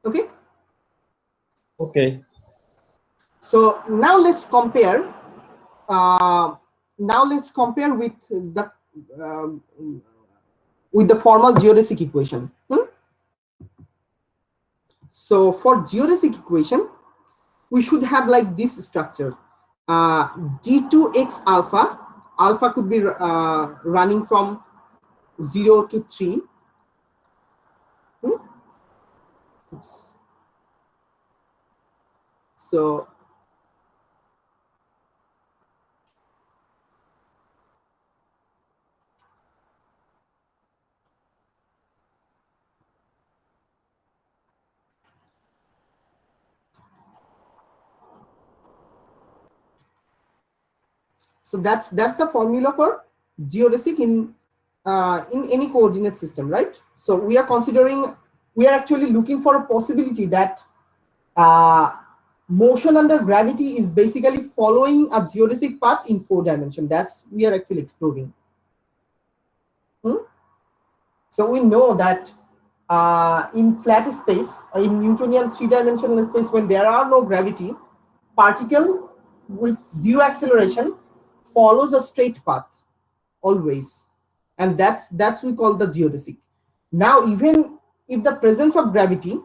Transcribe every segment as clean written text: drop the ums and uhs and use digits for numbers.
Okay. Okay. So now let's compare. Now let's compare um, with the formal geodesic equation. So for geodesic equation, we should have like this structure. D2x alpha. Alpha could be running from 0 to 3. Oops. So that's the formula for geodesic in any coordinate system, right? So we are actually looking for a possibility that motion under gravity is basically following a geodesic path in 4 dimensions. That's we are actually exploring. So we know that in flat space, in Newtonian 3-dimensional space, when there are no gravity, particle with zero acceleration follows a straight path always, and that's we call the geodesic. Now, even if the presence of gravity,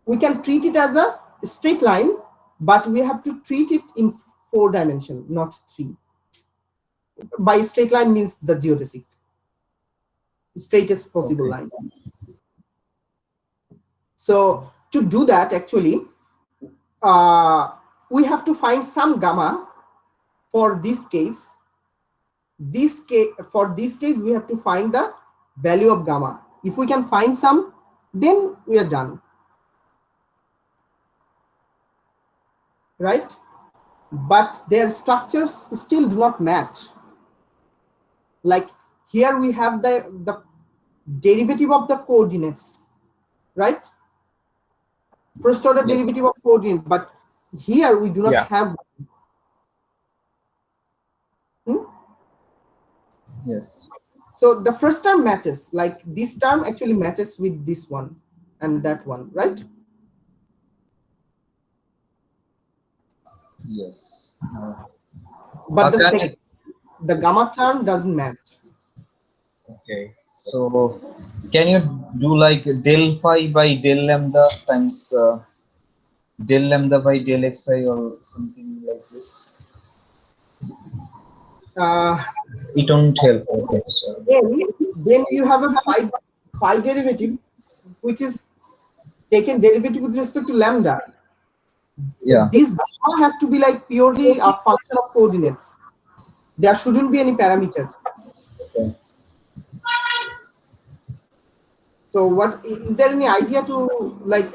we can treat it as a straight line, but we have to treat it in 4 dimensions, not 3. By straight line means the geodesic, straightest possible line. So to do that, actually, we have to find some gamma for this case. For this case, we have to find the value of gamma. If we can find some, then we are done, right? But their structures still do not match. Like here we have the derivative of the coordinates, right? First order derivative of coordinate, but here we do not have. Yes. So the first term matches, like this term actually matches with this one and that one, right? Yes. But the gamma term doesn't match. Okay. So can you do like del phi by del lambda times del lambda by del xi or something like this? It won't help. Okay. So Then you have a phi derivative, which is taken derivative with respect to lambda. yeah. This gamma has to be like purely a function of coordinates. There shouldn't be any parameters. Okay. So what is there any idea to like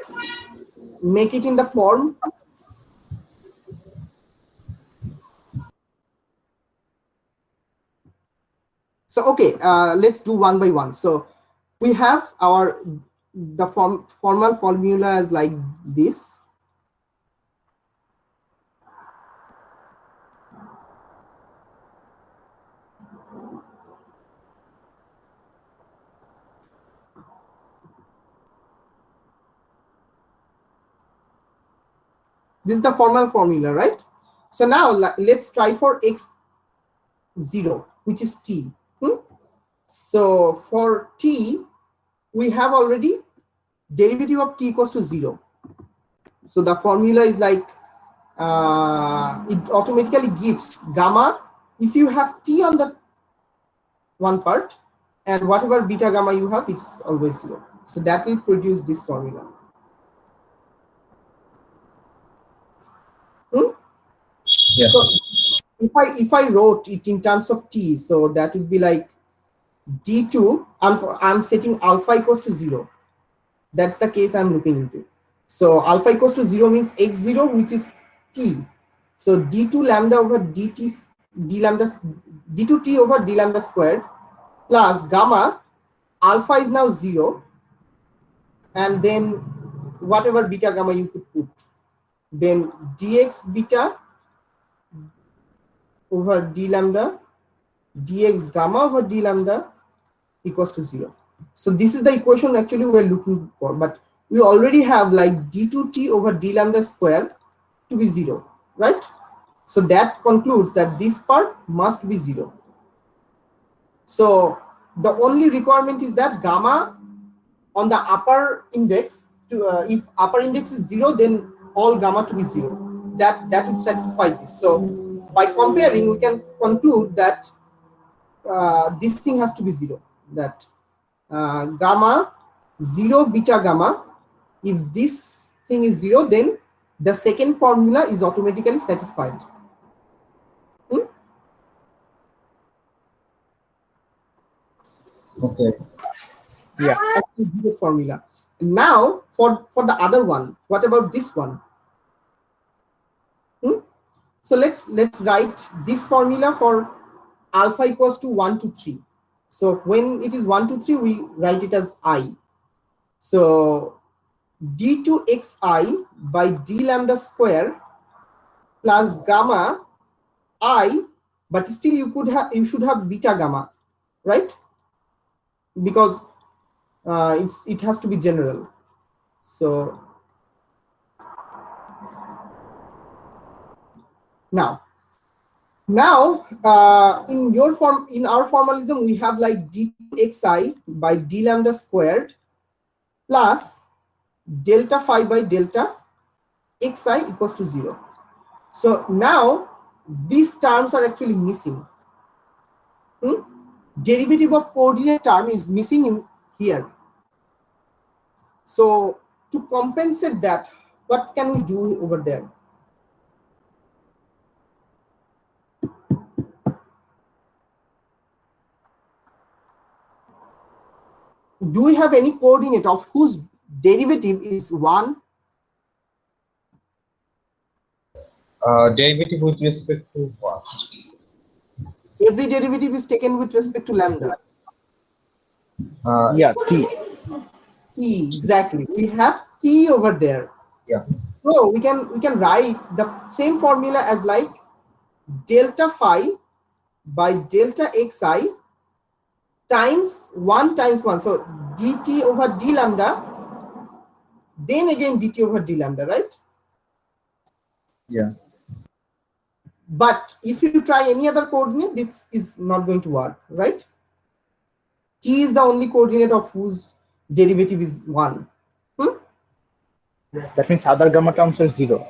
make it in the form? So okay, let's do one by one. So we have the formal formula is like this. This is the formal formula, right? So now let's try for x0, which is t. So for t, we have already derivative of t equals to 0. So the formula is like it automatically gives gamma if you have t on the one part, and whatever beta gamma you have, it's always 0. So that will produce this formula. Yeah. So if I wrote it in terms of t, so that would be like d2. I'm setting alpha equals to 0. That's the case I'm looking into. So alpha equals to 0 means x0, which is t. So d2 lambda over dt d lambda d2t over d lambda squared plus gamma. Alpha is now 0, and then whatever beta gamma you could put, then dx beta over d lambda dx gamma over d lambda equals to 0. So this is the equation actually we're looking for, but we already have like d2t over d lambda squared to be 0, right? So that concludes that this part must be 0. So the only requirement is that gamma on the upper index, to if upper index is 0, then all gamma to be 0. That would satisfy this. So by comparing, we can conclude that this thing has to be 0. That gamma 0 beta gamma, if this thing is 0, then the second formula is automatically satisfied. Okay. Yeah. That's the 0 formula. Now for the other one, what about this one? So let's write this formula for alpha equals to 1 to 3. So when it is 1 to 3, we write it as I. So d2xi by d lambda square plus gamma I, but still you should have beta gamma, right? Because it has to be general. So now in our formalism, we have like d2xi by d lambda squared plus delta phi by delta xi equals to 0. So now these terms are actually missing. Derivative of coordinate term is missing in here. So to compensate that, what can we do over there? Do we have any coordinate of whose derivative is 1? Derivative with respect to what? Every derivative is taken with respect to lambda. Yeah, T. T, exactly. We have T over there. Yeah. So we can write the same formula as like delta phi by delta xi times 1 times 1. So dt over d lambda, then again dt over d lambda, right? Yeah. But if you try any other coordinate, this is not going to work, right? T is the only coordinate of whose derivative is 1. That means other gamma terms are 0.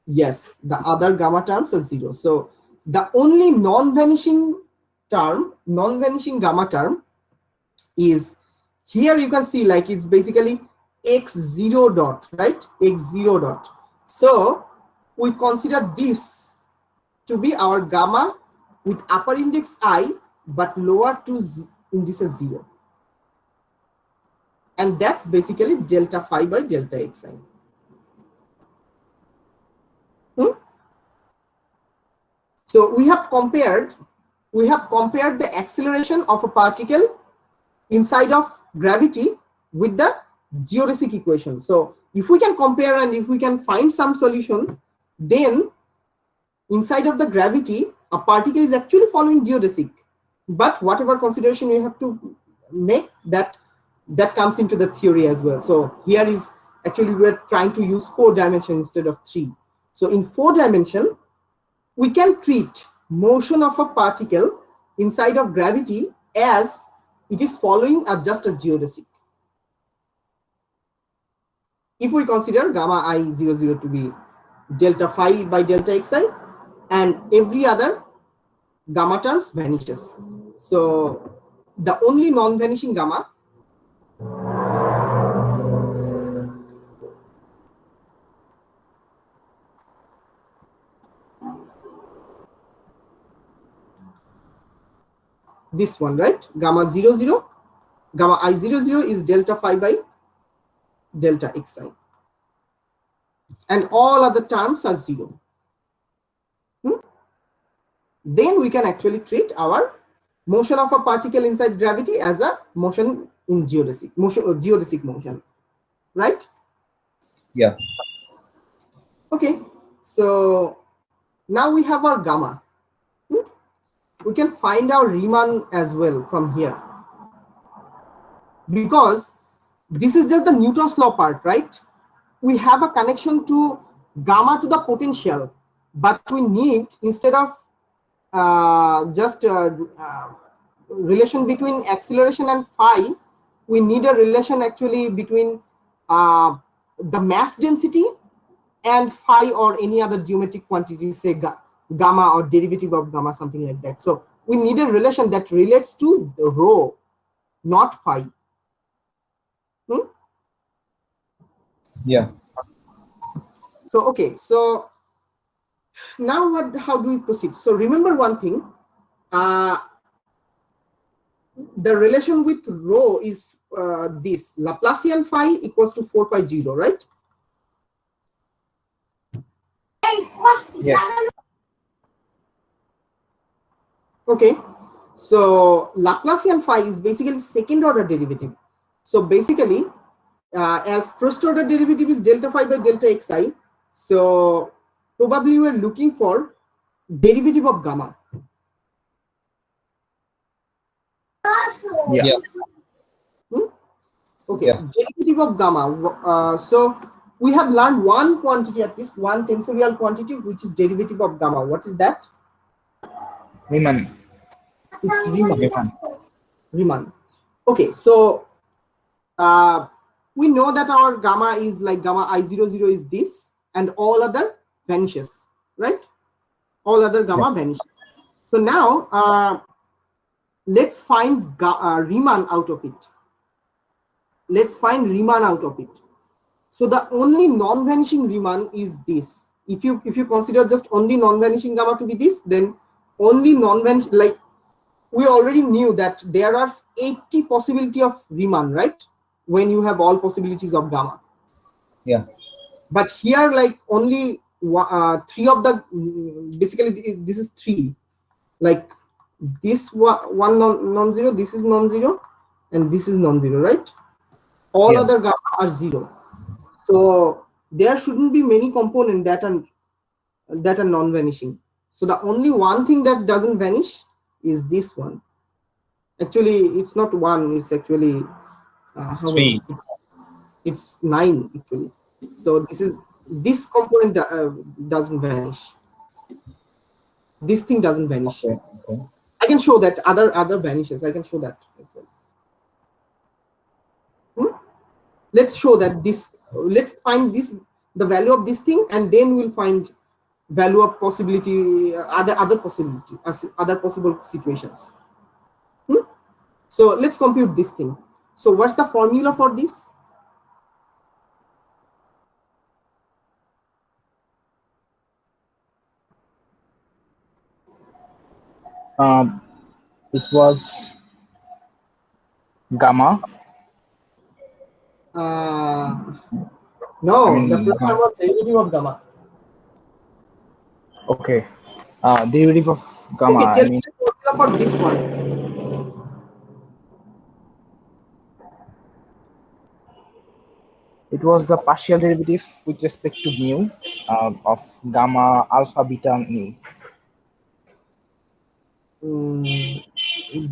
Yes, the other gamma terms are 0. So the only non-vanishing gamma term is here. You can see like it's basically x0 dot, right? X0 dot. So we consider this to be our gamma with upper index I but lower to indices 0. And that's basically delta phi by delta xi. So we have compared the acceleration of a particle inside of gravity with the geodesic equation. So if we can compare and if we can find some solution, then inside of the gravity, a particle is actually following geodesic. But whatever consideration we have to make, that comes into the theory as well. So here is actually we're trying to use 4 dimensions instead of 3. So in 4 dimension, we can treat motion of a particle inside of gravity as it is following just a geodesic. If we consider gamma I00 to be delta phi by delta xi, and every other gamma terms vanishes. So the only non-vanishing gamma this one, right? Gamma 00, gamma I00 is delta phi by delta xi. And all other terms are 0. Then we can actually treat our motion of a particle inside gravity as a motion in geodesic motion, or geodesic motion, right? Yeah. Okay, so now we have our gamma. We can find our Riemann as well from here, because This is just the Newton's law part, right? We have a connection to gamma to the potential, but we need, instead of just relation between acceleration and phi, we need a relation actually between the mass density and phi or any other geometric quantity, say gamma or derivative of gamma, something like that. So we need a relation that relates to the rho, not phi. Yeah. So okay, so now how do we proceed? So remember one thing, the relation with rho is this Laplacian phi equals to 4 pi 0, right? Yes. Okay, so Laplacian phi is basically second order derivative. So basically, as first order derivative is delta phi by delta xi, so probably we are looking for derivative of gamma. Yeah. Yeah. Okay, Yeah. derivative of gamma. So we have learned one quantity, at least one tensorial quantity, which is derivative of gamma. What is that? Riemann. It's Riemann. Riemann. Riemann. Okay, so we know that our gamma is like gamma I00 is this, and all other vanishes, right? All other gamma vanishes. So now let's find Riemann out of it. Let's find Riemann out of it. So the only non-vanishing Riemann is this. If you consider just only non-vanishing gamma to be this, then only non-vanishing, like we already knew that there are 80 possibility of Riemann, right? When you have all possibilities of gamma. Yeah. But here, like only three of the basically this is three. Like this one non-zero, this is non-zero, and this is non-zero, right? All Yeah. other gamma are zero. So there shouldn't be many components that are non-vanishing. So the only one thing that doesn't vanish is this one. Actually, it's not one. It's actually how many? 3. It's 9 actually. So this component doesn't vanish. This thing doesn't vanish. Okay. Okay. I can show that other vanishes. I can show that as well. Let's show that this. Let's find this, the value of this thing, and then we'll find value of possibility, other possibility, other possible situations. So let's compute this thing. So what's the formula for this? It was gamma. No, the first one was derivative of gamma. Okay. Derivative of gamma. Okay, I tell me mean, the formula for this one. it was the partial derivative with respect to mu of gamma alpha beta mu.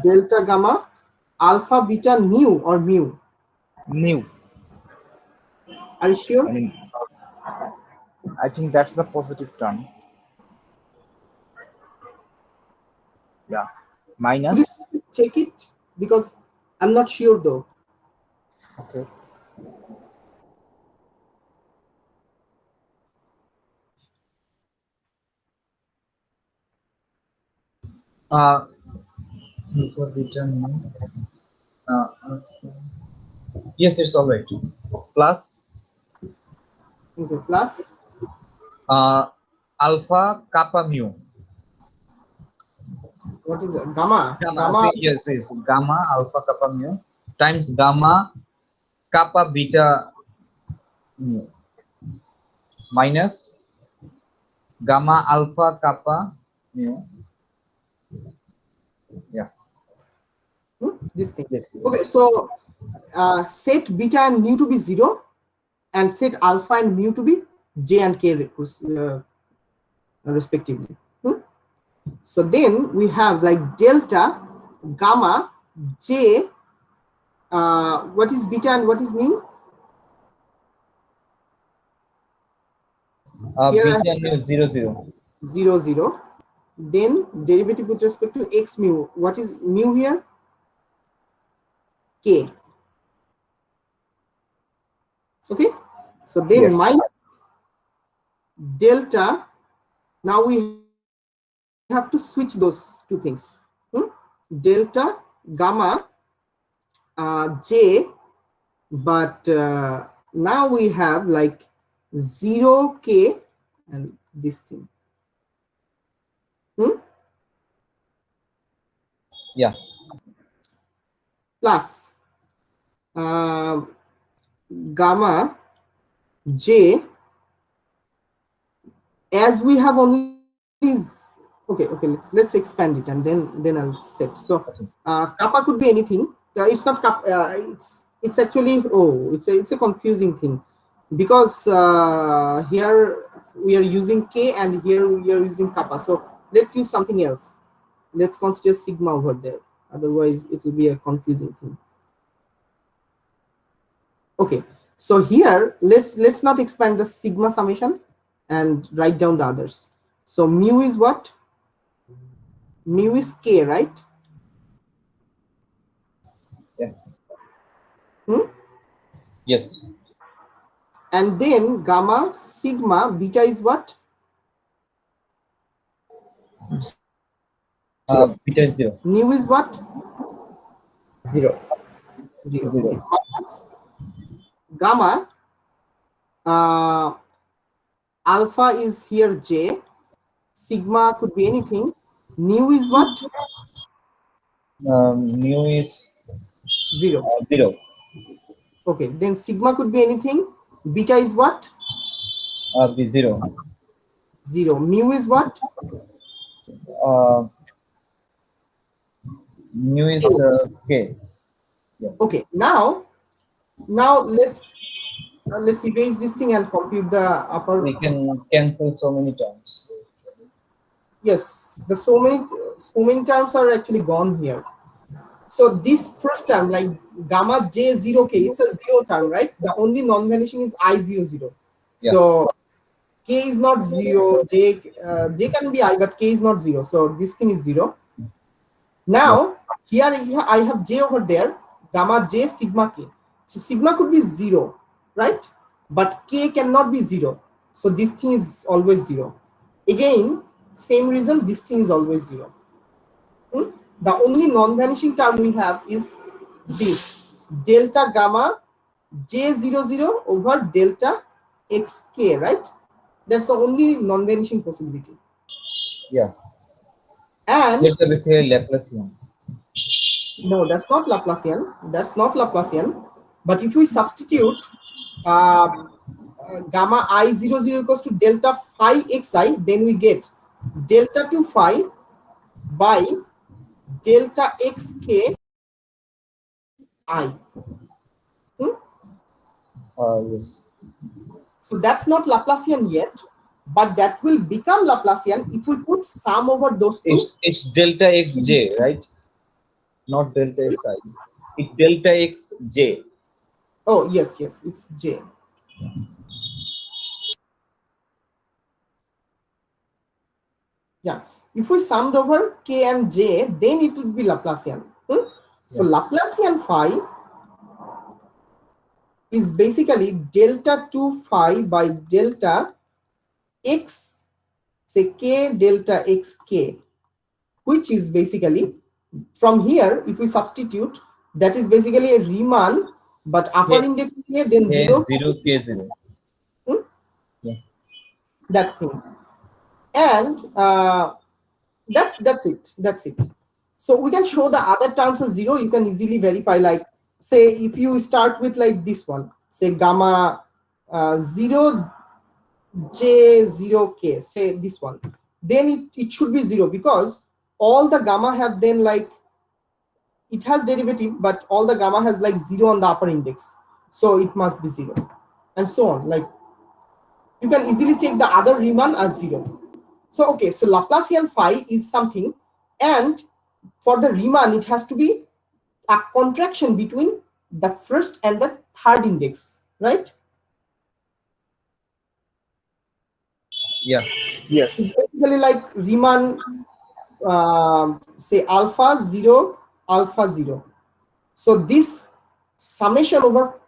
Delta gamma alpha beta nu or mu. Mu. Are you sure? I mean, I think that's the positive term. Yeah. Could you Minus. check it? Because I'm not sure though. Okay. For return. Yes, it's all right. Plus Okay, plus alpha kappa mu. what is it? Gamma. Yes, gamma alpha kappa mu times gamma kappa beta mu minus gamma alpha kappa mu. Yeah. This thing. Yes. Yes. Okay, so set beta and mu to be 0, and set alpha and mu to be j and k respectively. So then we have like delta gamma j What is beta and what is mu? Here I Beta have mu 0 0. 0 0. Then derivative with respect to x mu. What is mu here? K. Okay. So then Yes. minus delta. Now we have to switch those two things. Delta gamma j, but now we have like 0 k and this thing. Yeah. Plus gamma j, as we have only okay, let's expand it and then I'll set. So Okay. kappa could be anything. It's not it's actually, oh, it's a confusing thing, because here we are using k and here we are using kappa. So let's use something else. Let's consider sigma over there, otherwise it will be a confusing thing. Okay, so here let's not expand the sigma summation and write down the others. So mu is what? Mu is k, right? Yeah. Hmm? Yes. And then gamma sigma beta is what? 0. Beta is 0. Nu is what? 0. 0. 0. Okay. Minus gamma alpha is here j. Sigma could be anything. Nu is what? Mu is 0. 0. Okay. Then sigma could be anything. Beta is what? Be 0. 0. Mu is what? Uh, Mu is k. Yeah. Okay. Now let's erase this thing and compute the upper. We can cancel so many terms. Yes, the so many terms are actually gone here. So this first term, like gamma j 0 k, it's a 0 term, right? The only non-vanishing is I 0 0. Yeah. So k is not 0, j can be I, but k is not 0. So this thing is 0. Yeah. Now here I have j over there, gamma j sigma k. So sigma could be 0, right? But k cannot be 0. So this thing is always 0. Again, same reason, this thing is always 0. The only non-vanishing term we have is this delta gamma j00 over delta xk, right? That's the only non-vanishing possibility. Yeah. And Here's the basically Laplacian. no, that's not Laplacian. That's not Laplacian. But if we substitute uh, gamma I00 equals to delta phi xi, then we get delta 2 phi by delta xk I. Yes. So that's not Laplacian yet, but that will become Laplacian if we put sum over those two. It's delta xj, right? Not delta xi. It's delta xj. Oh, yes, it's J. Yeah. If we summed over K and J, then it would be Laplacian. So Yeah. Laplacian phi is basically delta 2 phi by delta x, say K delta xk, which is basically, from here, if we substitute, that is basically a Riemann, but upper K, index k, then K 0, 0, K 0. hmm, Yeah. that thing. And that's it. So we can show the other terms as 0. You can easily verify, like say if you start with like this one, say gamma 0 j 0 k, say this one, then it should be 0, because all the gamma have then like, it has derivative, but all the gamma has like 0 on the upper index, so it must be 0, and so on. Like you can easily check the other Riemann as 0. So okay, so Laplacian phi is something, and for the Riemann it has to be a contraction between the first and the third index, right? Yeah. Yes. It's basically like Riemann, say alpha 0, alpha 0. So this summation over,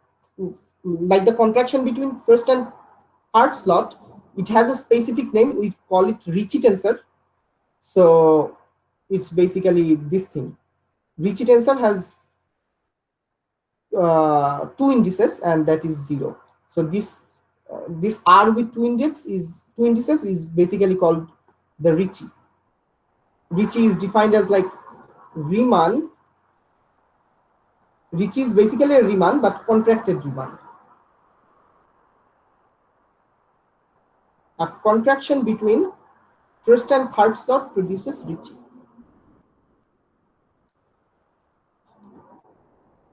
like the contraction between first and third slot, it has a specific name. We call it Ricci tensor. So it's basically this thing. Ricci tensor has two indices, and that is 0. So this R with two indices is basically called the Ricci. Ricci is defined as like Riemann. Ricci is basically a Riemann, but contracted Riemann. A contraction between first and third slot produces Ricci.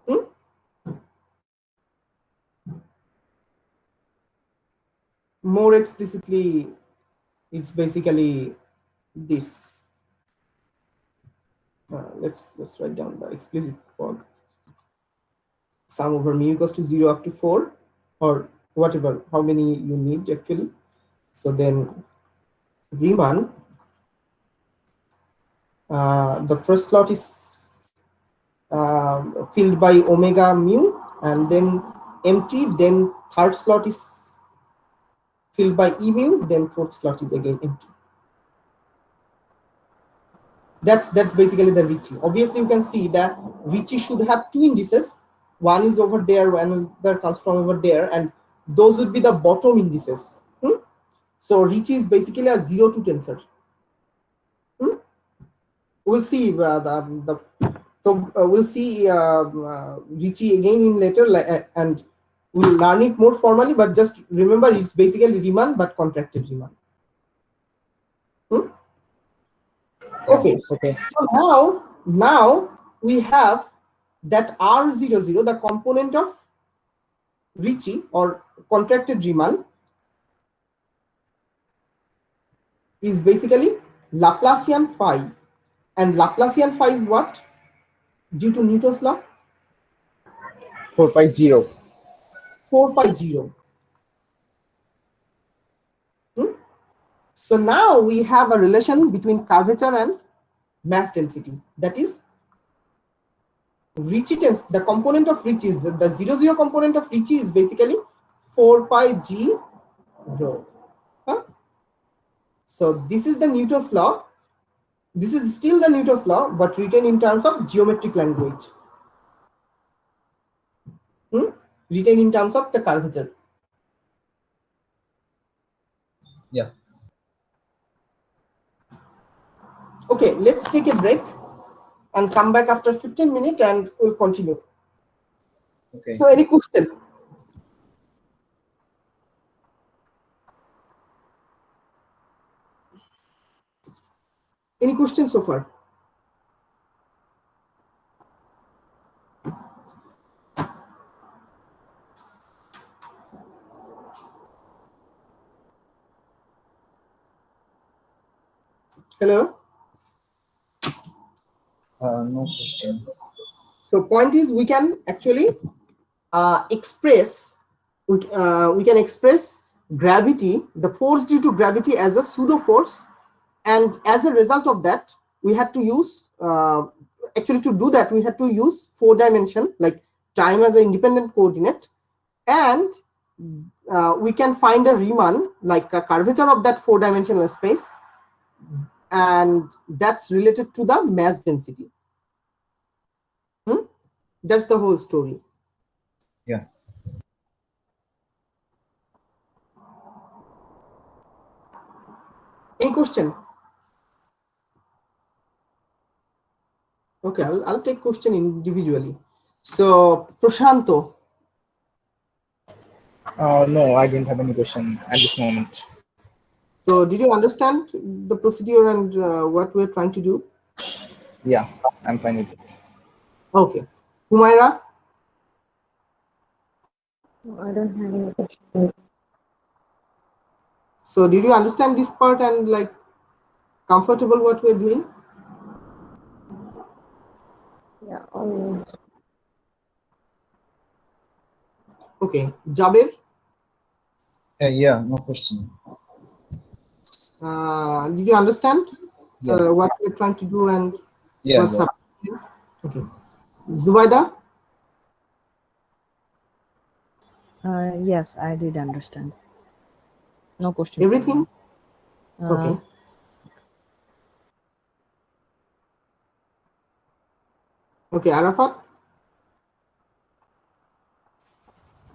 Hmm? More explicitly, it's basically this. Let's write down the explicit form. Sum over mu equals to 0 up to 4, or whatever, how many you need actually. So then Riemann, the first slot is filled by omega mu, and then empty. Then third slot is filled by e mu. Then fourth slot is again empty. That's basically the Ricci. Obviously, you can see that Ricci should have two indices. One is over there, one other comes from over there, and those would be the bottom indices. So Ricci is basically a 0 to tensor. We'll see we'll see Ricci again in later, and we'll learn it more formally. But just remember, it's basically Riemann but contracted Riemann. Okay, Okay. so now we have that R00, the component of Ricci or contracted Riemann, is basically Laplacian phi, and Laplacian phi is what? Due to Newton's law, 4.0. 4 pi 0. So now we have a relation between curvature and mass density. That is Ricci tensor. The component of Ricci is the 0 component of Ricci is basically 4 pi g rho. So this is the Newton's law. This is still the Newton's law, but written in terms of geometric language. Written in terms of the curvature. Yeah. Okay, let's take a break and come back after 15 minutes and we'll continue. Okay. So any question? Any questions so far? Hello? No question. So point is, we can actually express we can express gravity, the force due to gravity, as a pseudo force, and as a result of that we had to use actually, to do that we had to use 4 dimension, like time as an independent coordinate, and we can find a Riemann, like a curvature of that 4-dimensional space, and that's related to the mass density. That's the whole story. Yeah. Any question? Okay, I'll take question individually. So Prashanto, No, I didn't have any question at this moment. so did you understand the procedure and what we're trying to do? Yeah, I'm fine with it. Okay. Humaira, I don't have any question. so did you understand this part and like comfortable what we're doing? Yeah, almost. Okay, Jabir, Yeah, no question. did you understand Yeah, what we're trying to do and yeah, what's yeah. happening? Okay, Zubaida, Yes, I did understand. No question for everything? me. Okay. Okay, Arafat,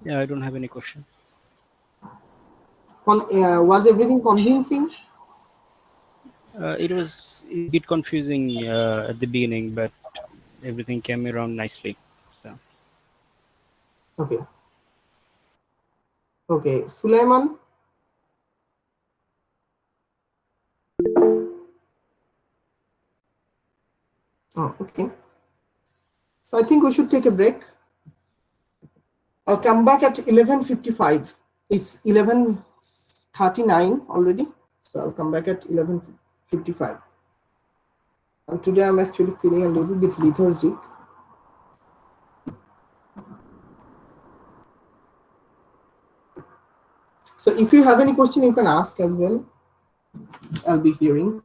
Yeah, I don't have any question. was everything convincing? It was a bit confusing at the beginning, but everything came around nicely. So, Okay. Okay, Sulaiman. Oh, okay. So I think we should take a break. I'll come back at 11:55. It's 11:39 already. So I'll come back at 11:55. And today I'm actually feeling a little bit lethargic. So if you have any question, you can ask as well. I'll be hearing.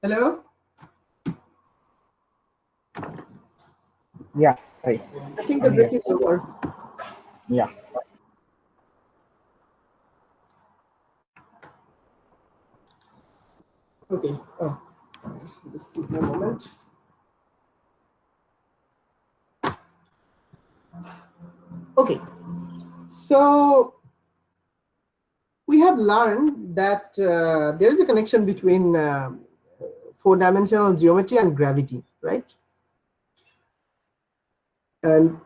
Hello? Yeah, right. I think the I'm break here. is over. Yeah. Okay. Oh, just give me a moment. Okay. So we have learned that there is a connection between four-dimensional geometry and gravity, right? And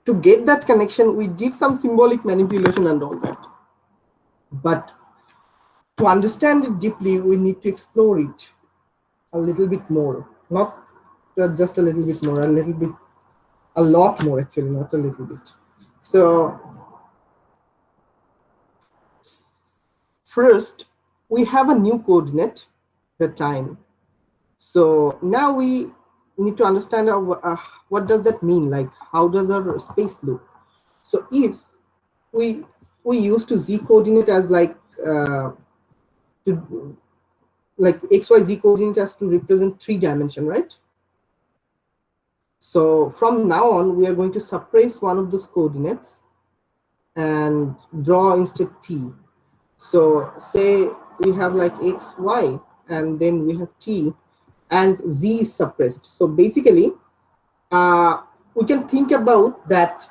to get that connection, we did some symbolic manipulation and all that. But to understand it deeply, we need to explore it a little bit more. Not just a little bit more, a little bit, a lot more actually, not a little bit. So first, we have a new coordinate, the time. So now we need to understand what does that mean? Like, how does our space look? So if we used to z coordinate as like to like xyz coordinate as to represent 3 dimension, right? So from now on, we are going to suppress one of those coordinates and draw instead t. So say we have like x, y, and then we have t, and z is suppressed. So basically, we can think about that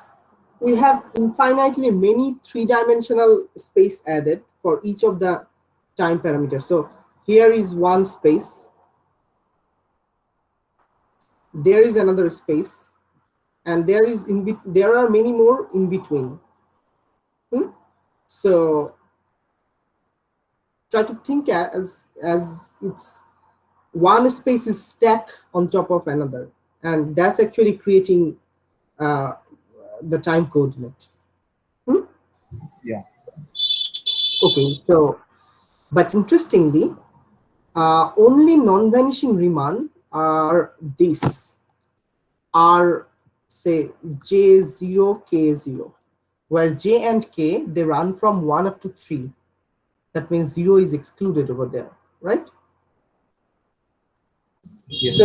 we have infinitely many 3-dimensional space added for each of the time parameters. So here is one space, there is another space, and there are many more in between. So try to think as it's one space is stacked on top of another, and that's actually creating the time coordinate. Yeah. Okay, so but interestingly, only non-vanishing Riemann are this, are say J0, K0, where J and K, they run from 1 up to 3. That means 0 is excluded over there, right? Yes.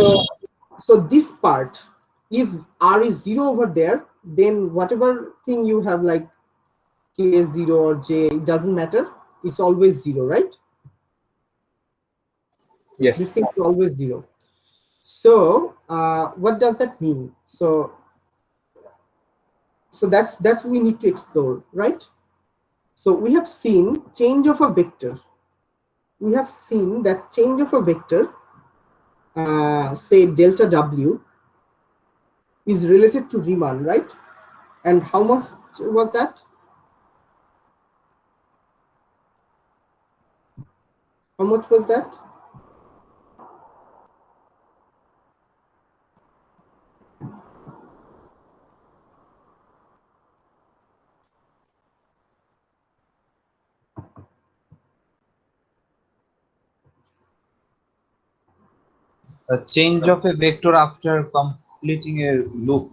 So this part, if R is 0 over there, then whatever thing you have like K0 or J, it doesn't matter. It's always 0, right? Yes. This thing is always 0. So what does that mean? So that's we need to explore, right? So we have seen change of a vector. We have seen that change of a vector, say delta W, is related to Riemann, right? And how much was that? How much was that? A change of a vector after completing a loop.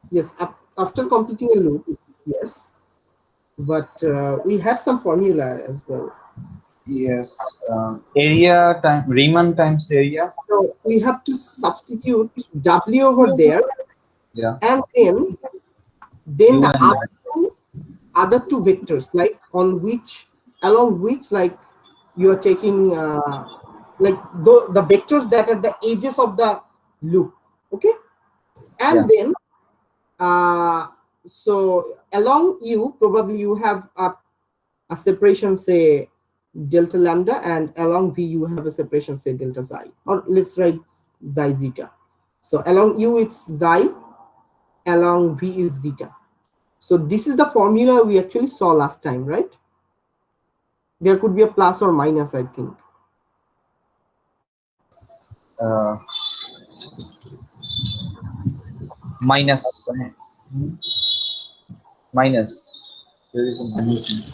Yes, after completing a loop, yes. But we had some formula as well. Yes. Area time Riemann times area. So we have to substitute W over there, Yeah. and then U the and other two vectors, like along which like you are taking like the vectors that are the edges of the loop, okay? yeah. And then so along U, probably you have a separation, say delta lambda, and along V you have a separation, say delta xi, or let's write xi zeta. So along U it's xi, along V is zeta. So this is the formula we actually saw last time, right? There could be a plus or minus, I think. Uh, minus. Minus. There is a minus.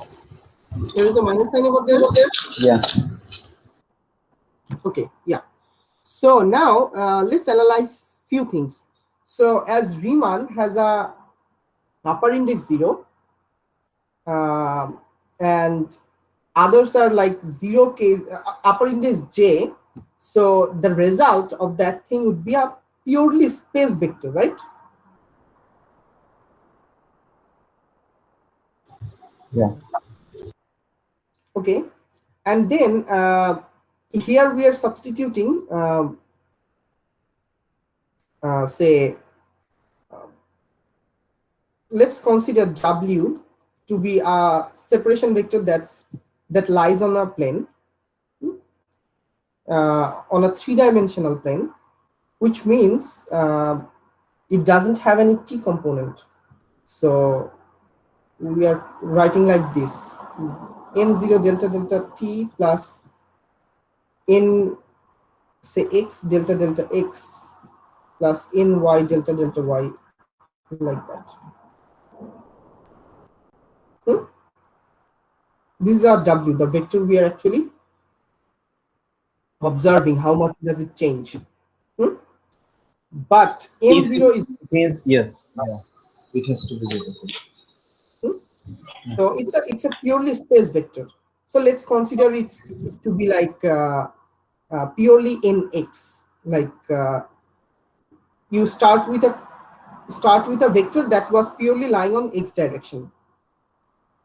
There is a minus sign over there. Yeah. Okay, yeah. So now let's analyze few things. So as Riemann has a upper index 0, and others are like 0 case upper index j, so the result of that thing would be a purely space vector, right? Yeah. Okay, and then here we are substituting say let's consider W to be a separation vector that lies on a plane, on a 3-dimensional plane, which means it doesn't have any t component. So we are writing like this: n0 delta delta t plus n, say, x delta delta x plus ny delta delta y, like that. Hmm? These are W, the vector we are actually observing how much does it change. Hmm? But n0 is Means yes. Yeah. It has to be 0. hmm? So it's a purely space vector. So let's consider it to be like purely nx. Like you start with a vector that was purely lying on x direction.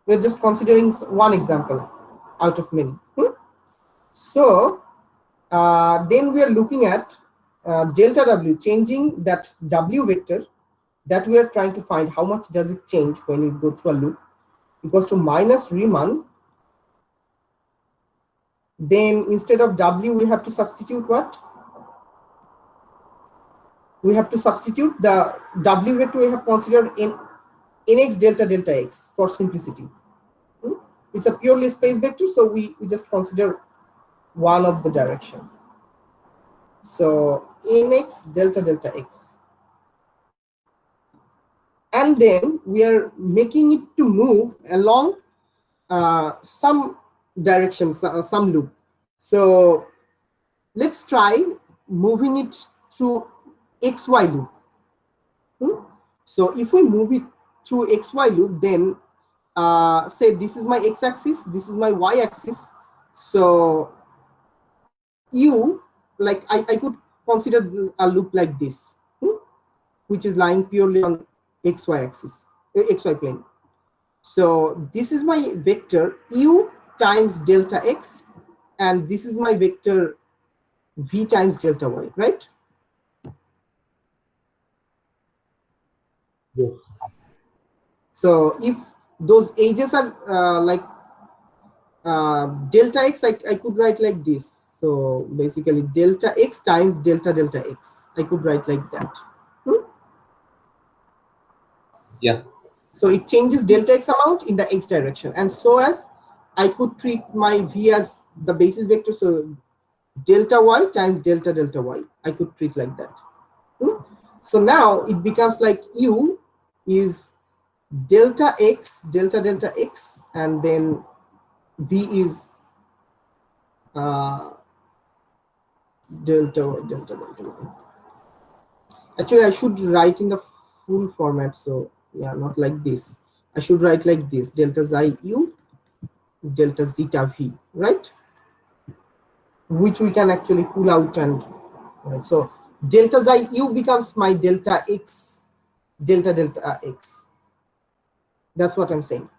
We're just considering one example out of many. So then we are looking at delta w, changing that w vector that we are trying to find how much does it change when you go through a loop, equals to minus Riemann. Then instead of w we have to substitute what? We have to substitute the w vector we have considered in nx delta delta x for simplicity. It's a purely space vector, so we just consider one of the direction. So nx delta delta x, and then we are making it to move along some directions, some loop. So let's try moving it through xy loop. So if we move it through xy loop, then say this is my x-axis, this is my y-axis. So you, like I could consider a loop like this, which is lying purely on xy axis, xy plane. So this is my vector u times delta x, and this is my vector v times delta y, right? Yes. So if those edges are like delta x, I could write like this. So basically delta x times delta delta x, I could write like that. Yeah. So it changes delta x amount in the x direction, and so as I could treat my v as the basis vector, so delta y times delta delta y, I could treat like that. So now it becomes like u is delta delta x, and then v is delta y delta delta y. Actually, I should write in the full format. So yeah, not like this. I should write like this: delta xi u delta zeta v, right? Which we can actually pull out, and right. So delta xi u becomes my delta x delta delta x. That's what I'm saying.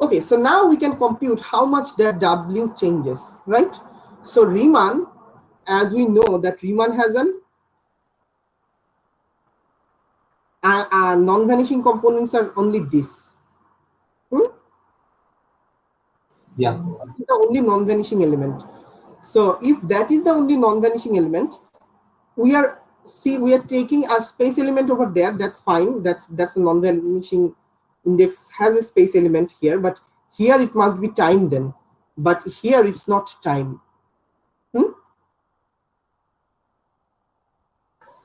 Okay, so now we can compute how much that w changes, right? So Riemann, as we know that Riemann has an non-vanishing components are only this. Yeah. The only non-vanishing element. So if that is the only non-vanishing element, we are taking a space element over there. That's fine. That's a non-vanishing index has a space element here, but here it must be time then. But here it's not time.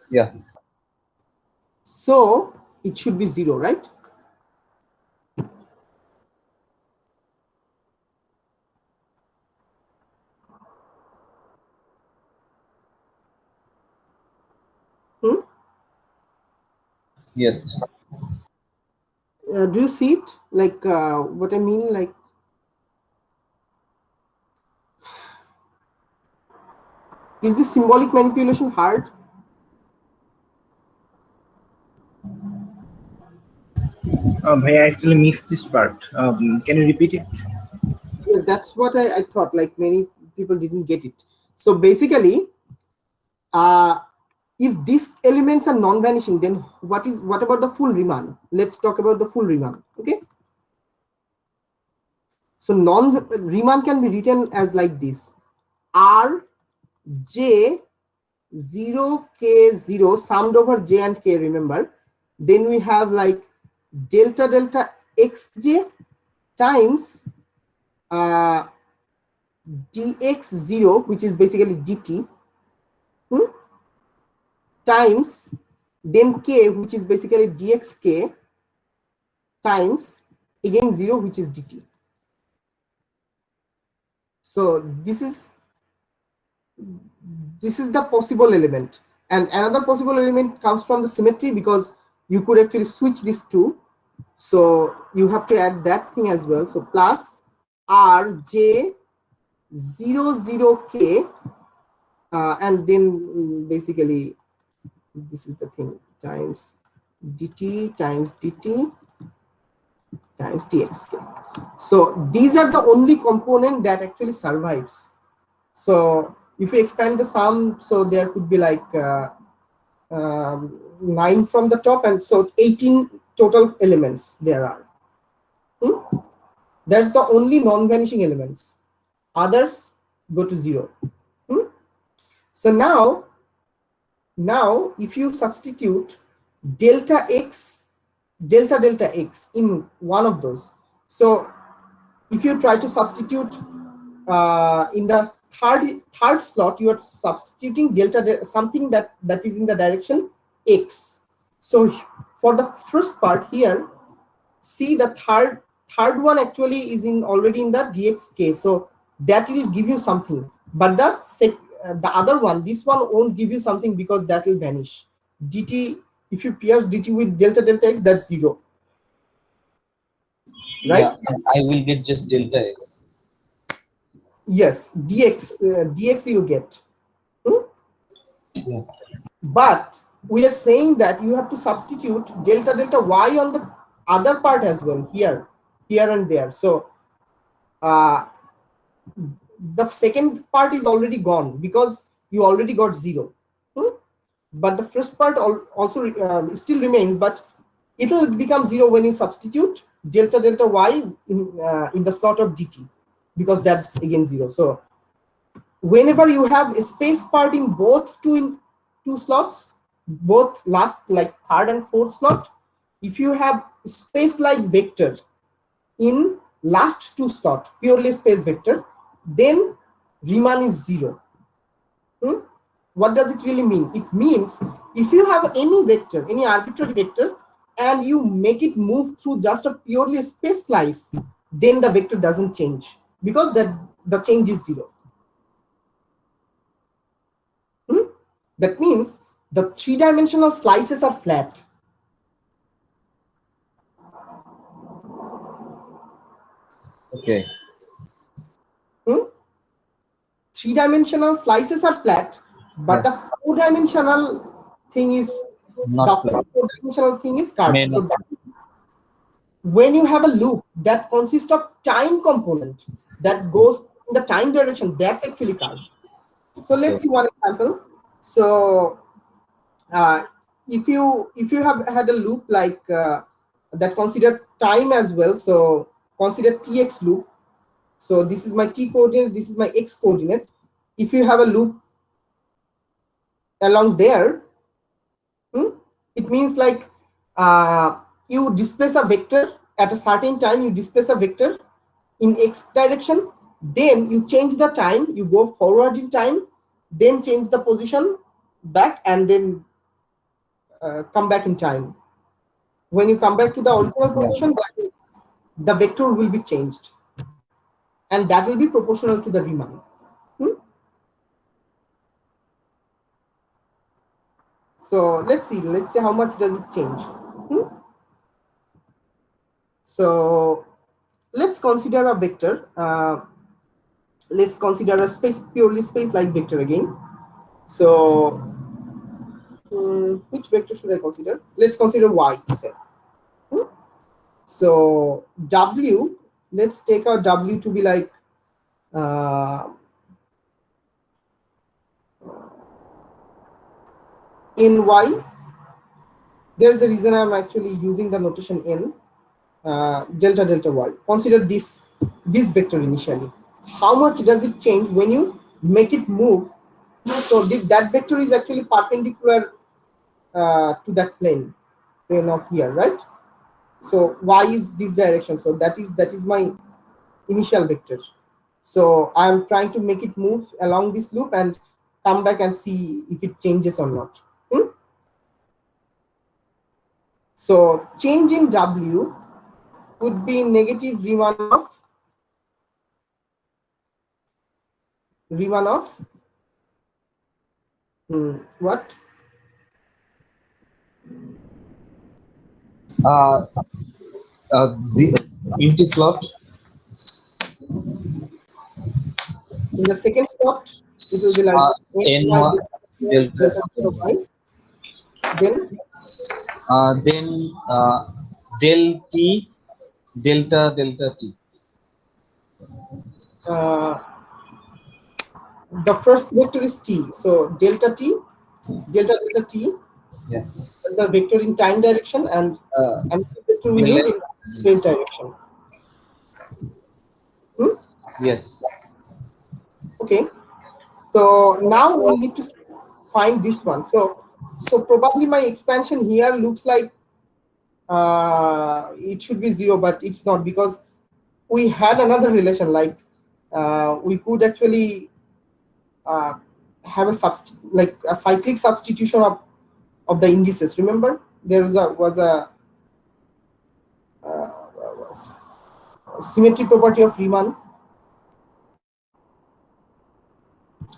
Yeah. So it should be 0, right? Yes. Do you see it? Like what I mean? Like Is this symbolic manipulation hard? I actually missed this part. Can you repeat it? Yes, that's what I thought. Like many people didn't get it. So basically, if these elements are non-vanishing, then what about the full Riemann? Let's talk about the full Riemann. Okay. So Riemann can be written as like this: R J 0 K 0 summed over J and K. Remember, then we have like delta delta xj times dx0, which is basically dt, times then k, which is basically dxk, times again 0, which is dt. So this is the possible element, and another possible element comes from the symmetry, because you could actually switch these two, so you have to add that thing as well. So plus r j 0 0 k, and then basically this is the thing, times dt times dt times dxk. So these are the only component that actually survives. So if we expand the sum, so there could be like 9 from the top, and so 18 total elements there are. That's the only non-vanishing elements. Others go to 0. So now if you substitute delta x delta x in one of those, so if you try to substitute in the third slot, you are substituting delta something that is in the direction x. So for the first part here, see the third one actually is already in the dxk, so that will give you something, but the other one, this one won't give you something, because that will vanish. Dt, if you pierce dt with delta x, that's 0, Yeah, right? and I will get just delta x. Yes, dx you'll get. Yeah. But we are saying that you have to substitute delta y on the other part as well, here and there. So the second part is already gone, because you already got 0. But the first part also still remains, but it will become 0 when you substitute delta y in the slot of dt, because that's again 0. So whenever you have a space part in both two slots, both last, like third and fourth slot, if you have space like vector in last two slot, purely space vector, then Riemann is 0. What does it really mean? It means if you have any vector, any arbitrary vector, and you make it move through just a purely space slice, then the vector doesn't change, because the change is 0. That means the three-dimensional slices are flat. Okay. Three-dimensional slices are flat, but Yeah. the four-dimensional thing is Not flat. curved. May So not. when you have a loop that consists of time component that goes in the time direction, that's actually curved. So let's see one example. So if you have had a loop like that consider time as well, so consider tx loop. So this is my t coordinate, this is my x coordinate. If you have a loop along there, it means like you displace a vector at a certain time, you displace a vector in x direction, then you change the time, you go forward in time, then change the position back, and then come back in time. When you come back to the original position, the vector will be changed, and that will be proportional to the Riemann. So let's see how much does it change. So let's consider a vector. Let's consider a purely space like vector again. So which vector should I consider? Let's consider y itself. So w, let's take our w to be like ny. There's a reason I'm actually using the notation n, delta delta y. Consider this vector initially. How much does it change when you make it move? So that vector is actually perpendicular to that plane of here, right? So y is this direction, so that is my initial vector. So I'm trying to make it move along this loop and come back and see if it changes or not. So change in w would be negative Riemann of what? Uh, empty slot. In the second slot, it will be like N ny delta. delta y. Then del t delta delta t. Uh, the first vector is t, so delta t, delta delta t, Yeah. the vector in time direction, and the vector we in need length. in space direction. Yes. Okay, so now we need to find this one. So probably my expansion here looks like it should be 0, but it's not, because we had another relation, like we could actually have a like a cyclic substitution of the indices. Remember, there was a symmetry property of Riemann.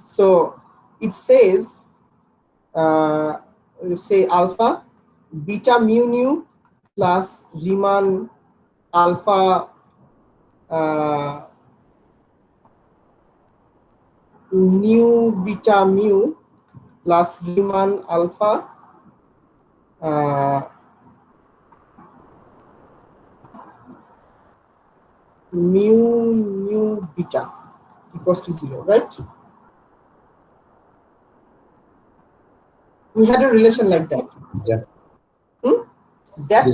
So it says, say alpha beta mu nu plus Riemann alpha nu beta mu plus Riemann alpha mu nu beta equals to 0, right? We had a relation like that. Yeah. That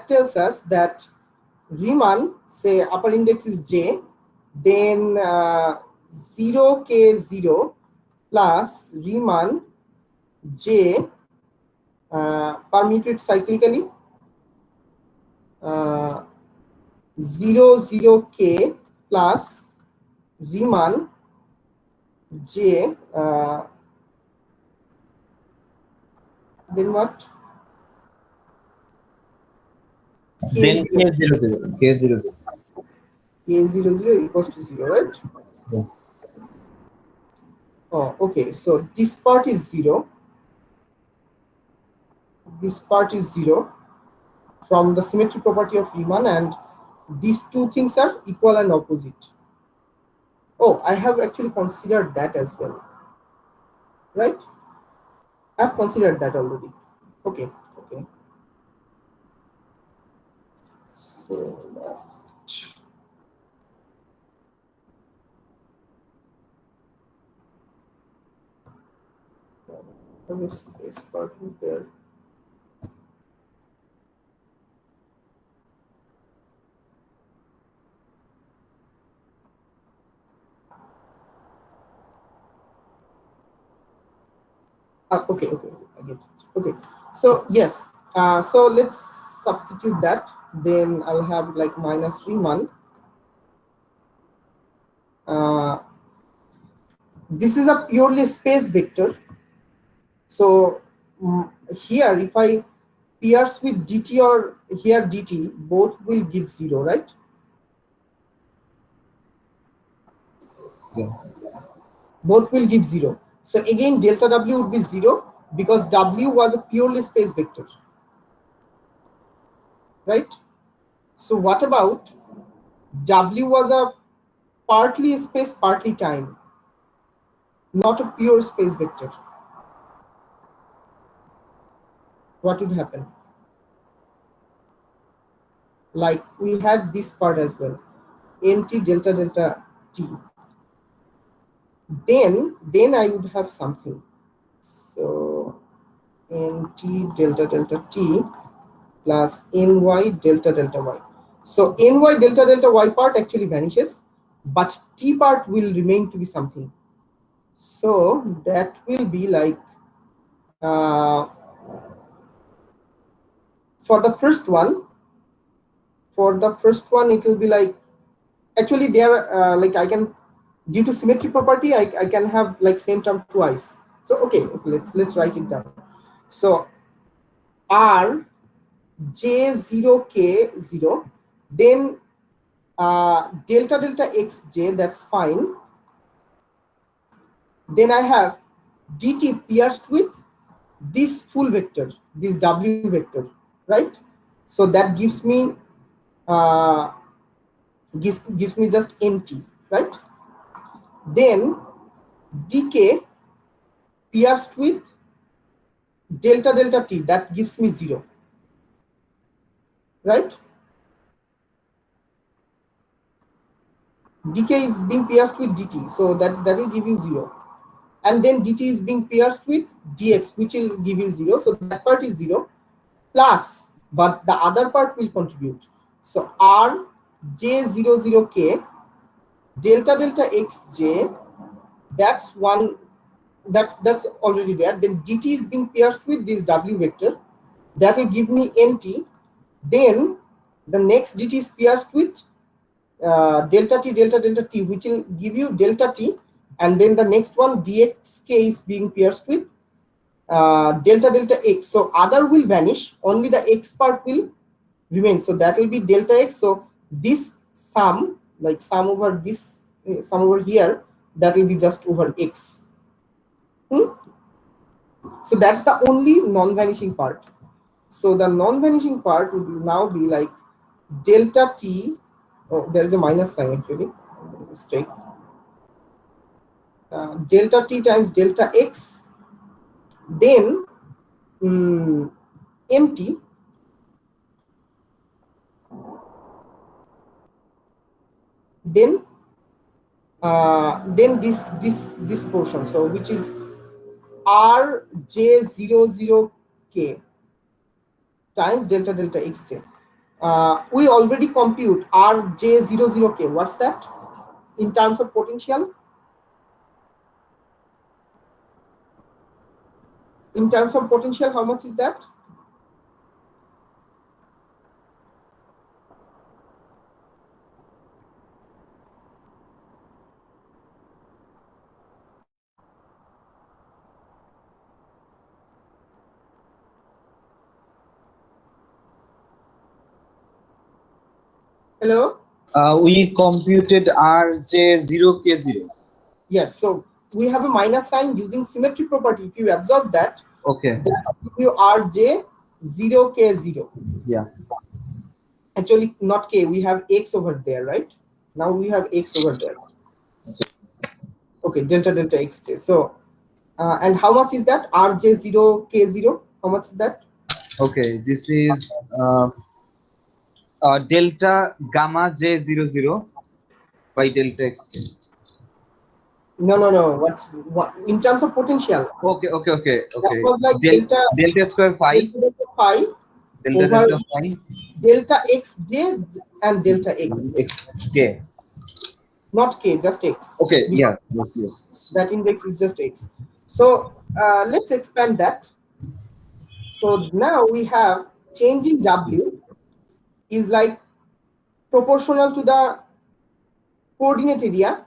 tells us that Riemann, say upper index is j, then 0k0 plus Riemann j permuted cyclically 0 0k plus Riemann j then what? Then K0 K00. K00 equals to 0, right? Yeah. Oh, okay. So this part is 0. This part is 0 from the symmetry property of Riemann, and these two things are equal and opposite. Oh, I have actually considered that as well, right? I've considered that already. Okay. So let me space part there. Okay, I get it. Okay, so yes, so let's substitute that. Then I'll have like minus Riemann. This is a purely space vector. So here, if I pierce with dt or here dt, both will give 0, right? Yeah. Both will give 0. So again, delta w would be 0 because w was a purely space vector, right? So what about w was a partly space, partly time? not a pure space vector, what would happen? Like we had this part as well, nt delta delta t. Then I would have something. So nt delta delta t plus ny delta delta y. So ny delta delta y part actually vanishes, but t part will remain to be something. So that will be like for the first one it will be like, actually there like I can, due to symmetry property, I can have like same term twice. So okay, let's write it down. So r j0k0, then delta delta xj, that's fine. Then I have dt pierced with this full vector, this w vector, right? So that gives me gives me just nt, right? Then dk pierced with delta delta t, that gives me 0, right? dk is being pierced with dt, so that will give you 0. And then dt is being pierced with dx, which will give you 0, so that part is 0 plus, but the other part will contribute. So r j00k delta delta xj, that's one, that's already there. Then dt is being pierced with this w vector, that will give me nt. Then the next dt is pierced with delta delta t, which will give you delta t. And then the next one dxk is being pierced with delta delta x. So other will vanish, only the x part will remain, so that will be delta x. So this sum, like sum over this, sum over here, that will be just over x. So that's the only non-vanishing part. So the non-vanishing part would now be like delta t. Oh, there is a minus sign actually, mistake. Delta t times delta x, then nt, then this portion, so which is r j00k times delta delta xj. We already compute r j00k. What's that in terms of potential? In terms of potential, how much is that? Hello? We computed rj0k0. Yes, so we have a minus sign using symmetry property. If you observe that, Okay. that's you rj0k0. Yeah. Actually, not k, we have x over there, right? Now we have x over there. Okay, delta delta xj. So, and how much is that? rj0k0. How much is that? Okay, this is delta gamma j00 by delta x. No. What in terms of potential? Okay. That was like delta square phi. delta phi Delta over delta phi. delta xj and delta x. K. Not k, just x. Okay. Because Yeah. Yes. that index is just x. So let's expand that. So now we have changing w is like proportional to the coordinate area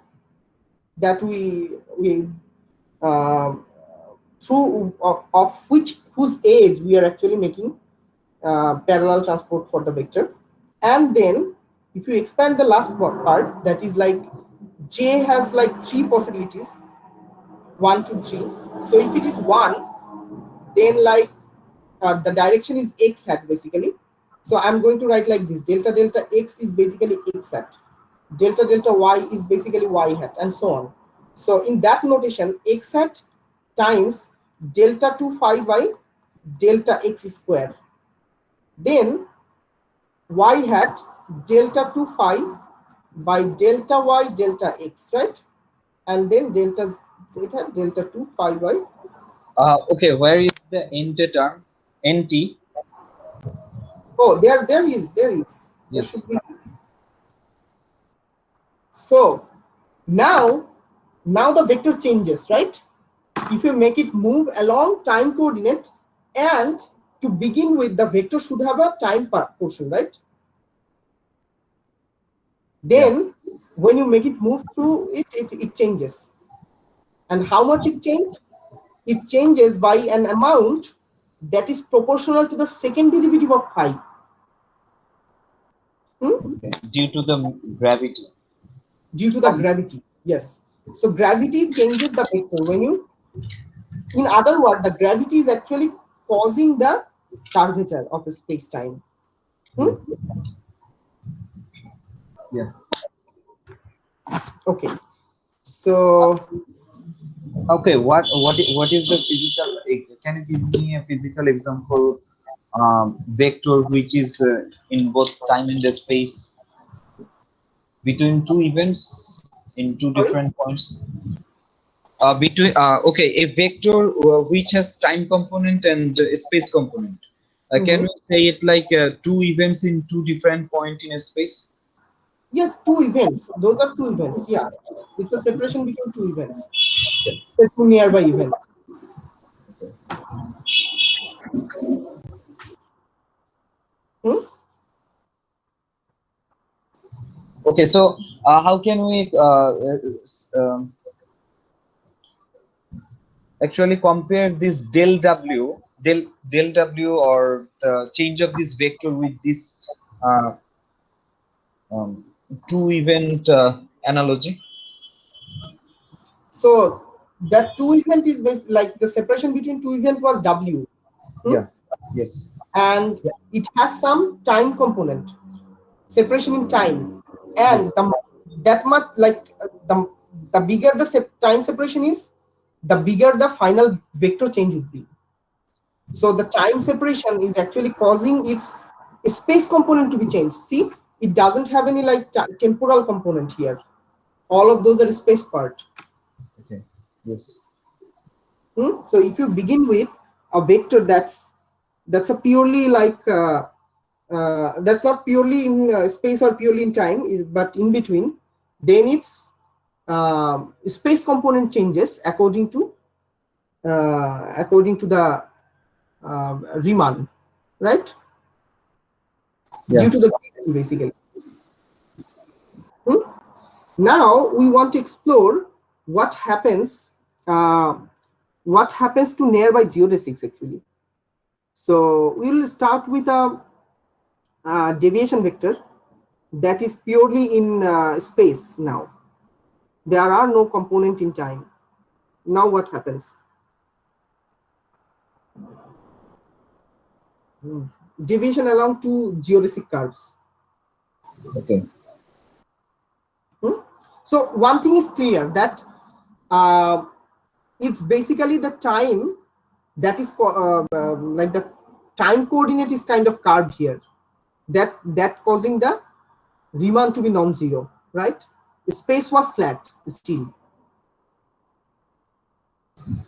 that we through of whose edge we are actually making parallel transport for the vector. And then if you expand the last part, that is like j has like 3 possibilities, 1 2 3. So if it is 1, then like the direction is x hat basically. So I'm going to write like this: delta delta x is basically x hat, delta delta y is basically y hat, and so on. So in that notation, x hat times delta 2 phi by delta x square. Then y hat delta 2 phi by delta y delta x, right? And then delta z hat delta 2 phi by. Okay, where is the nt term? Nt. Oh, there is. There Yes. should be. So now the vector changes, right? If you make it move along time coordinate, and to begin with, the vector should have a time portion, right? Then when you make it move through it changes. And how much it changes? It changes by an amount that is proportional to the second derivative of phi. Due to the gravity. Due to the gravity, yes. So gravity changes the vector. When you, in other words, the gravity is actually causing the curvature of the space-time. Yeah. Okay. So Okay, what is the physical? Can you give me a physical example? Vector which is in both time and the space between two events in two sorry. different points. Between okay, a vector which has time component and space component. Can we say it like two events in two different point in a space? Yes, two events. Those are two events. Yeah, it's a separation between two events. The two nearby events. Okay, so how can we actually compare this del w or the change of this vector with this uh, two event analogy? So that two event is like the separation between two event was W. Yeah. Yes. And it has some time component, separation in time, and Yes. that much, like the bigger the time separation is, the bigger the final vector change would be. So the time separation is actually causing its space component to be changed. See, it doesn't have any like temporal component here. All of those are space part. Okay. Yes. So if you begin with a vector that's a purely like that's not purely in space or purely in time, but in between, then its space component changes according to the Riemann, right? Yeah. Due to the gravity, basically. Now we want to explore what happens to nearby geodesics actually. So we will start with a deviation vector that is purely in space now. There are no component in time. Now what happens? Deviation along two geodesic curves. Okay. So one thing is clear, that it's basically the time that is like the time coordinate is kind of curved here. That causing the Riemann to be non-zero, right? The space was flat still.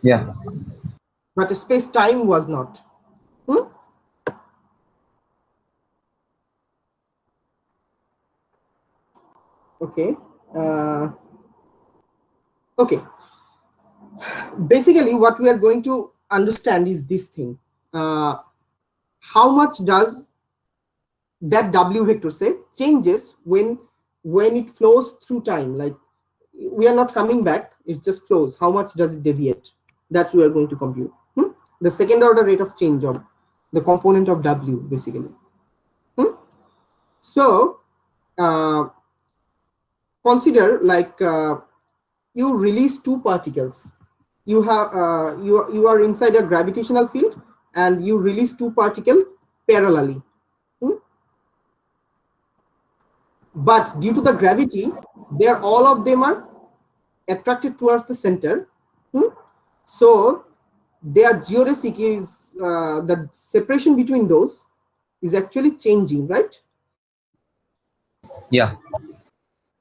Yeah. But space-time was not. Okay. Okay. Basically, what we are going to understand is this thing. How much does that W vector say changes when it flows through time? Like, we are not coming back, it just flows. How much does it deviate? That's we are going to compute. The second order rate of change of the component of W, basically. So consider like you release two particles. You have you are inside a gravitational field, and you release two particles parallelly. But due to the gravity, all of them are attracted towards the center. So their geodesic is the separation between those is actually changing, right? Yeah.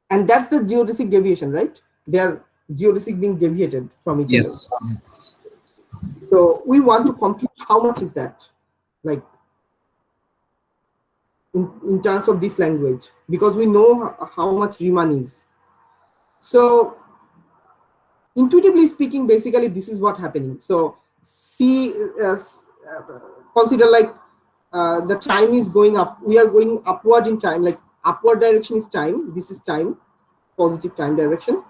And that's the geodesic deviation, right? They are geodesic being deviated from each other. Yes. Yes. So we want to compute how much is that, like in terms of this language, because we know how much Riemann is. So intuitively speaking, basically this is what happening. So see, consider like the time is going up. We are going upward in time, like upward direction is time. This is time, positive time direction.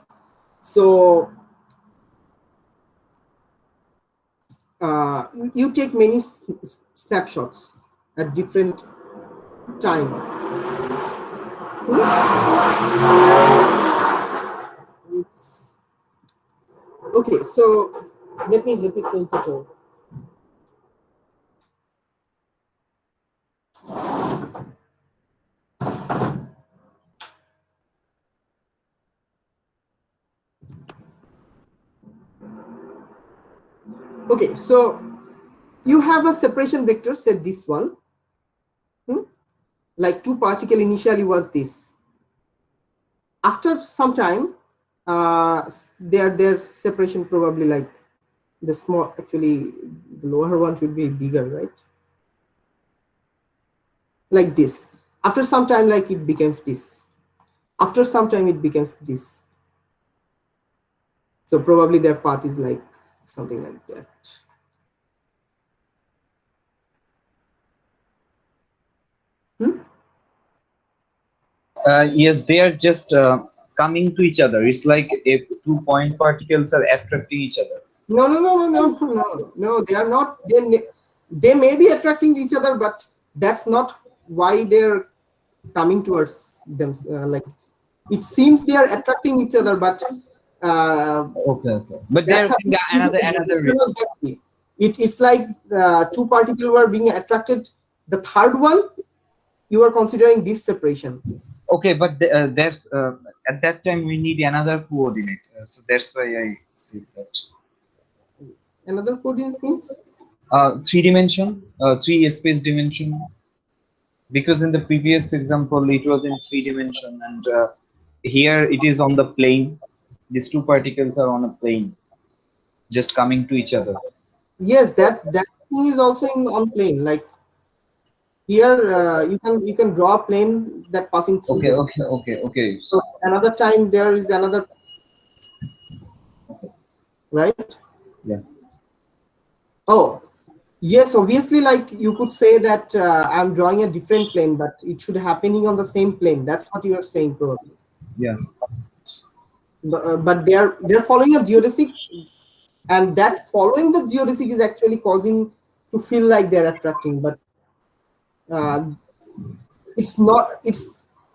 So you take many snapshots at different time. Oops. Okay, so let me close the door. Okay, so you have a separation vector, said this one. Like two particle initially was this. After some time, their separation probably like the small, actually the lower one should be bigger, right? Like this. After some time, like it becomes this. After some time, it becomes this. So probably their path is like something like that. Yes, they are just coming to each other. It's like if 2 point particles are attracting each other. No. They are not. They may be attracting each other, but that's not why they're coming towards them. Like it seems they are attracting each other, but Okay. But that's they're happening in the another reason. external gravity. It's like two particles were being attracted. The third one, you are considering this separation. Okay, but there's at that time we need another coordinate. So that's why I see that. Another coordinate means 3 dimension, three space dimension. Because in the previous example it was in 3 dimension, and here it is on the plane. These two particles are on a plane, just coming to each other. yes, that thing is also on plane. Like here, you can draw a plane that passing through them. Okay. So another time there is another, right? Yeah. Oh, yes. Obviously, like you could say that I'm drawing a different plane, but it should happening on the same plane. That's what you are saying, probably. Yeah. But they're following a geodesic, and that following the geodesic is actually causing to feel like they're attracting, but uh, it's not.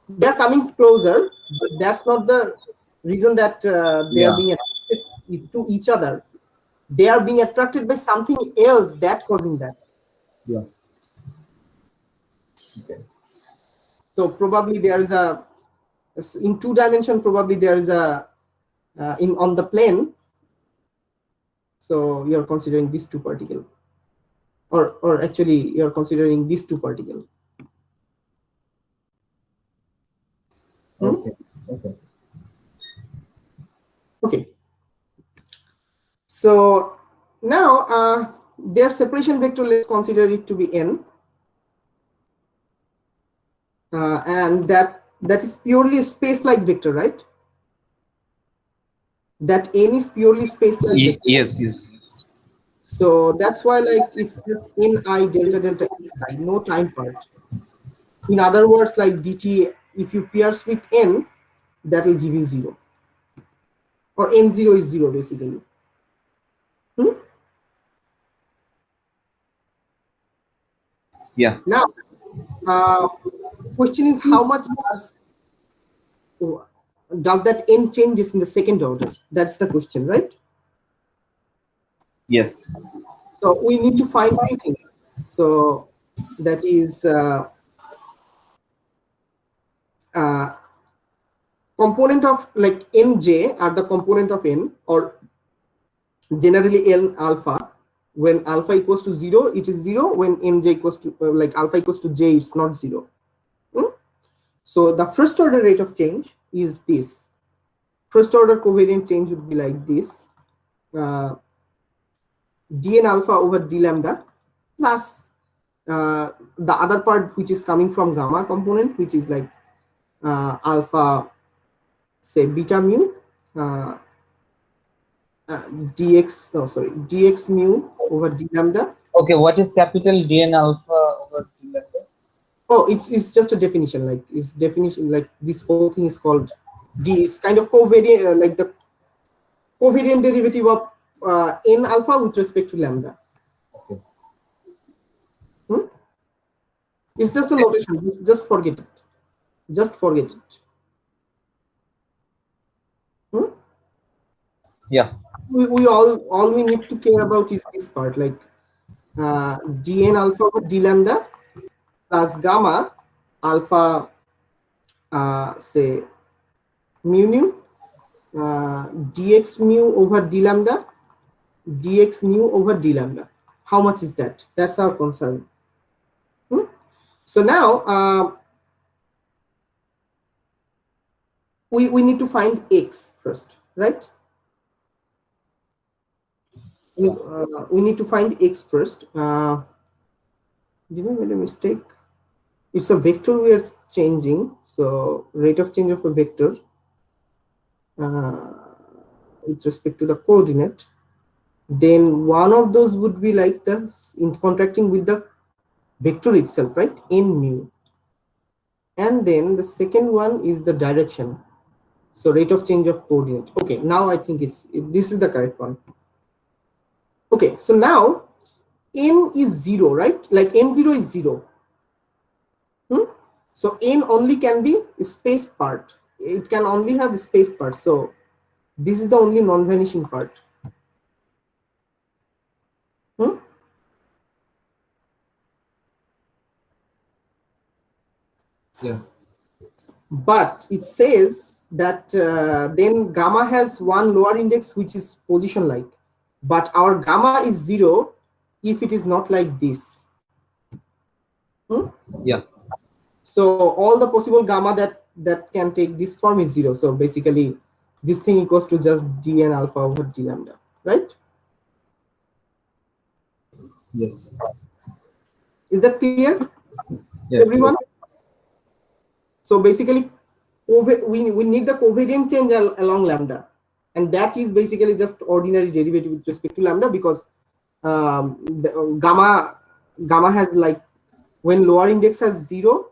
They're coming closer, but that's not the reason that they are Yeah. being attracted to each other. They are being attracted by something else that causing that. Yeah. Okay. So probably there is a in 2 dimension. Probably there is a in on the plane. So you're considering these two particle, or actually you're considering these two particle. Okay. Okay. So now their separation vector, let's consider it to be n, and that is purely space-like vector, right? That n is purely space-like vector. Yes. So that's why like it's just ni delta delta xi, no time part. In other words, like dt, if you pierce with n, that will give you 0, or n0 is 0 basically. Yeah. Now, question is how much does that n changes in the second order? That's the question, right? Yes. So we need to find three things. So that is uh, component of like nj are the component of n, or generally n alpha. When alpha equals to 0, it is 0. When nj equals to like alpha equals to j, it's not 0. So the first order rate of change is this. First order covariant change would be like this: dn alpha over d lambda plus the other part which is coming from gamma component, which is like alpha, say beta mu, uh, dx mu over d lambda. Okay, what is capital dn alpha over d lambda? Oh, it's just a definition. Like it's definition. Like this whole thing is called d. It's kind of covariant, like the covariant derivative of n alpha with respect to lambda. Okay. It's just a notation. Just forget it. Just forget it. Yeah. We all we need to care about is this part, like dn alpha over d lambda plus gamma alpha, say mu nu, dx mu over d lambda, dx nu over d lambda. How much is that? That's our concern. So now we need to find x first, right? We need to find x first. Did I make a mistake? It's a vector we are changing, so rate of change of a vector with respect to the coordinate. Then one of those would be like the in contracting with the vector itself, right? N mu. And then the second one is the direction. So rate of change of coordinate. Okay, now I think this is the correct one. Okay, so now n is 0, right? Like n0 is 0. So n only can be space part. It can only have space part. So this is the only non-vanishing part. Yeah. But it says that then gamma has one lower index which is position like, but our gamma is 0 if it is not like this. Yeah. So all the possible gamma that can take this form is 0. So basically this thing equals to just dn alpha over d lambda, right? Yes. Is that clear? Yeah. Everyone? So basically we need the covariant change along lambda, and that is basically just ordinary derivative with respect to lambda, because the, gamma has like, when lower index has 0,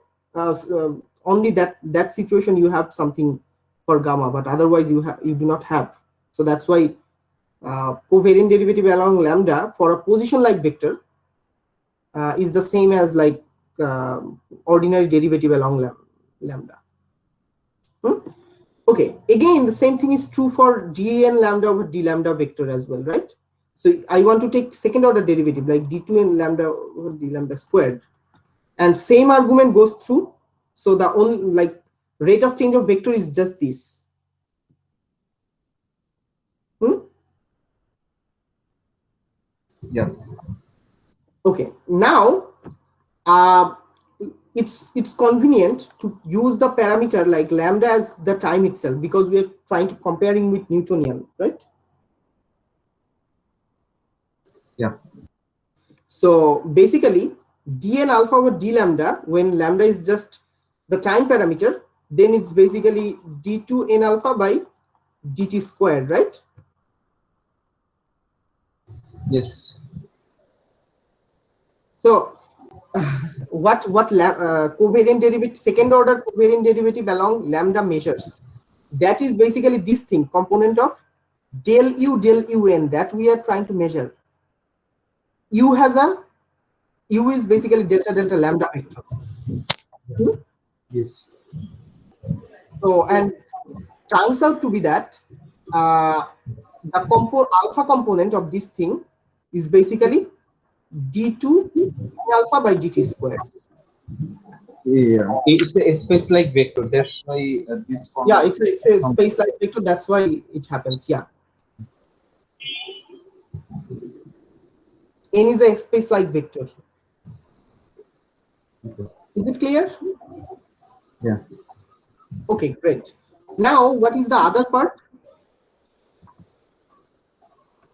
only that situation you have something for gamma, but otherwise you do not have. So that's why covariant derivative along lambda for a position like vector is the same as like ordinary derivative along lambda. Okay, again the same thing is true for dn lambda over d lambda vector as well, right? So I want to take second order derivative like d2n lambda over d lambda squared, and same argument goes through. So the only like rate of change of vector is just this. Yeah. Okay, now it's convenient to use the parameter like lambda as the time itself, because we are trying to comparing with Newtonian, right? Yeah. So basically dn alpha over d lambda, when lambda is just the time parameter, then it's basically d2n alpha by dt squared, right? Yes. So what covariant derivative, second order covariant derivative along lambda measures, that is basically this thing, component of del un that we are trying to measure. U is basically delta lambda vector. Yes. So, and turns out to be that the alpha component of this thing is basically d2 alpha by dt squared. Yeah, it's a space like vector. That's why this Yeah, comes. it's a space like vector. That's why it happens. Yeah. N is a space like vector. Is it clear? Yeah. Okay, great. Now, what is the other part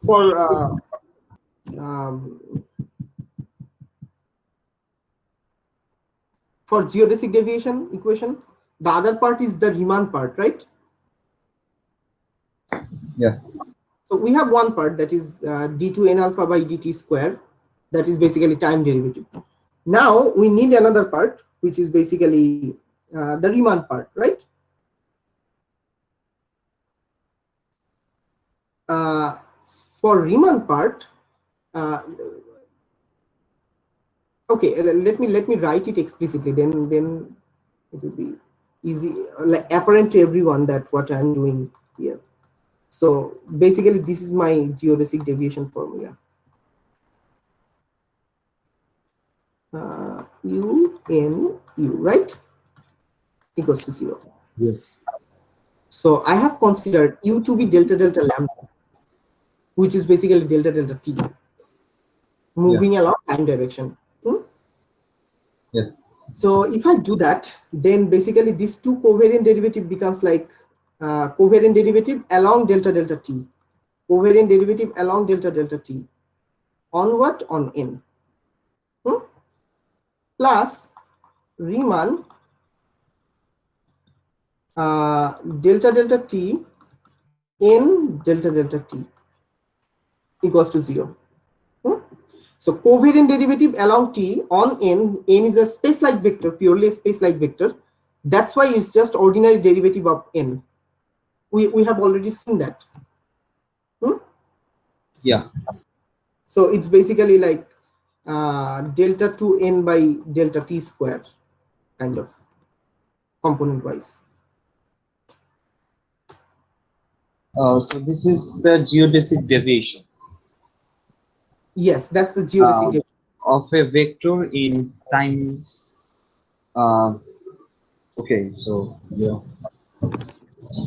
for um, for geodesic deviation equation? The other part is the Riemann part, right? Yeah. So we have one part that is d2n alpha by dt square. That is basically time derivative. Now we need another part, which is basically the Riemann part, right? Uh, for Riemann part, uh, okay, let me write it explicitly. Then it will be easy, like apparent to everyone that what I'm doing here. So basically, this is my geodesic deviation formula. U n u, right, equals to 0. Yes. So I have considered u to be delta delta lambda, which is basically delta delta t, moving along time direction. Yeah. So if I do that, then basically this two covariant derivative becomes like covariant derivative along delta delta t, covariant derivative along delta delta t, on what? On n. Plus Riemann delta delta t n delta delta t equals to 0. So covariant derivative along t on n is a space-like vector, purely a space-like vector. That's why it's just ordinary derivative of n. We have already seen that. Yeah. So it's basically like delta 2n by delta t squared, kind of component-wise. So this is the geodesic deviation Yes, that's the geodesic uh, deviation. of a vector in time. Uh, okay, so yeah.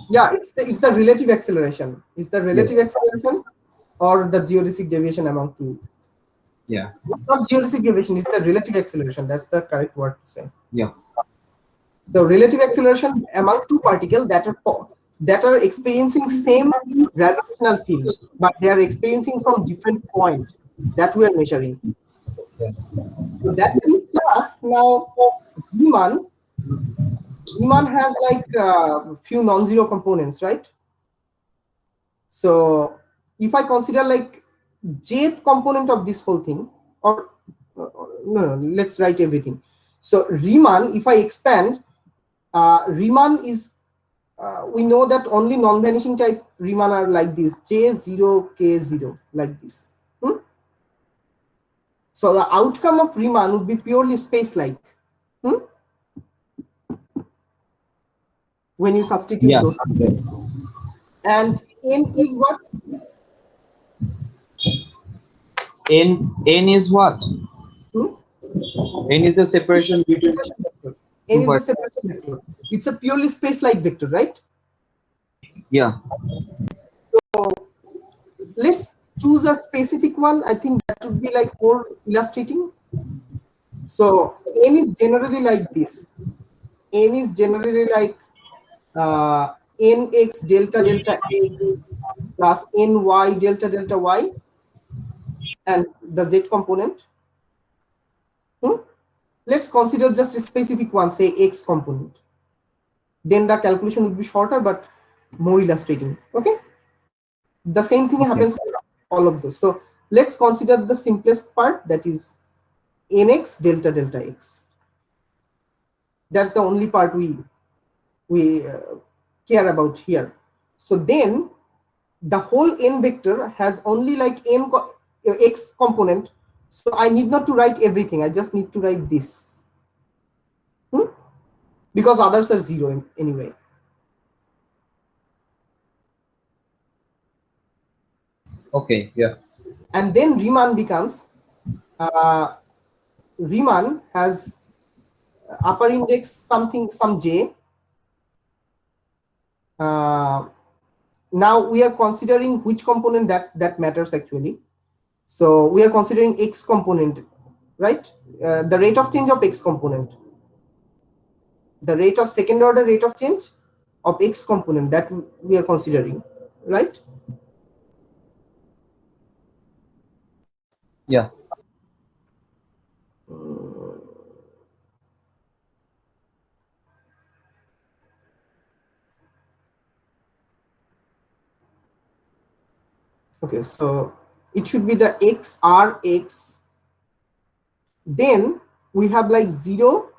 Yeah, it's the relative acceleration. It's the relative Yes. acceleration or the geodesic deviation among two. Yeah. Not geodesic deviation, it's the relative acceleration. That's the correct word to say. Yeah. So relative acceleration among two particles that are experiencing same gravitational field, but they are experiencing from different point that we are measuring. So that means plus now Riemann has like few non-zero components, right? So if I consider like jth component of this whole thing, or no, let's write everything. So Riemann, if I expand, Riemann is we know that only non-vanishing type Riemann are like this, J0, K0, like this. So the outcome of Riemann would be purely space-like. When you substitute Yeah. those. And n is what? N is what? Hmm? N is the separation between Separation vector. N two is the parts. separation vector. It's a purely space-like vector, right? Yeah. So let's choose a specific one. I think that would be like more illustrating. So n is generally like this. N is generally like nx delta delta x plus ny delta delta y and the z component. Let's consider just a specific one, say x component. Then the calculation will be shorter but more illustrating. Okay. The same thing Okay. happens for all of those. So let's consider the simplest part, that is nx delta delta x. That's the only part we care about here. So then the whole n vector has only like x component. So I need not to write everything. I just need to write this. Because others are zero anyway. Okay. Yeah. And then Riemann becomes Riemann has upper index something, some j. Now we are considering which component that matters actually. So we are considering x component, right? The rate of change of x component, the rate of second order rate of change of x component that we are considering, right? Yeah. Okay, so it should be the x r x. Then we have like 0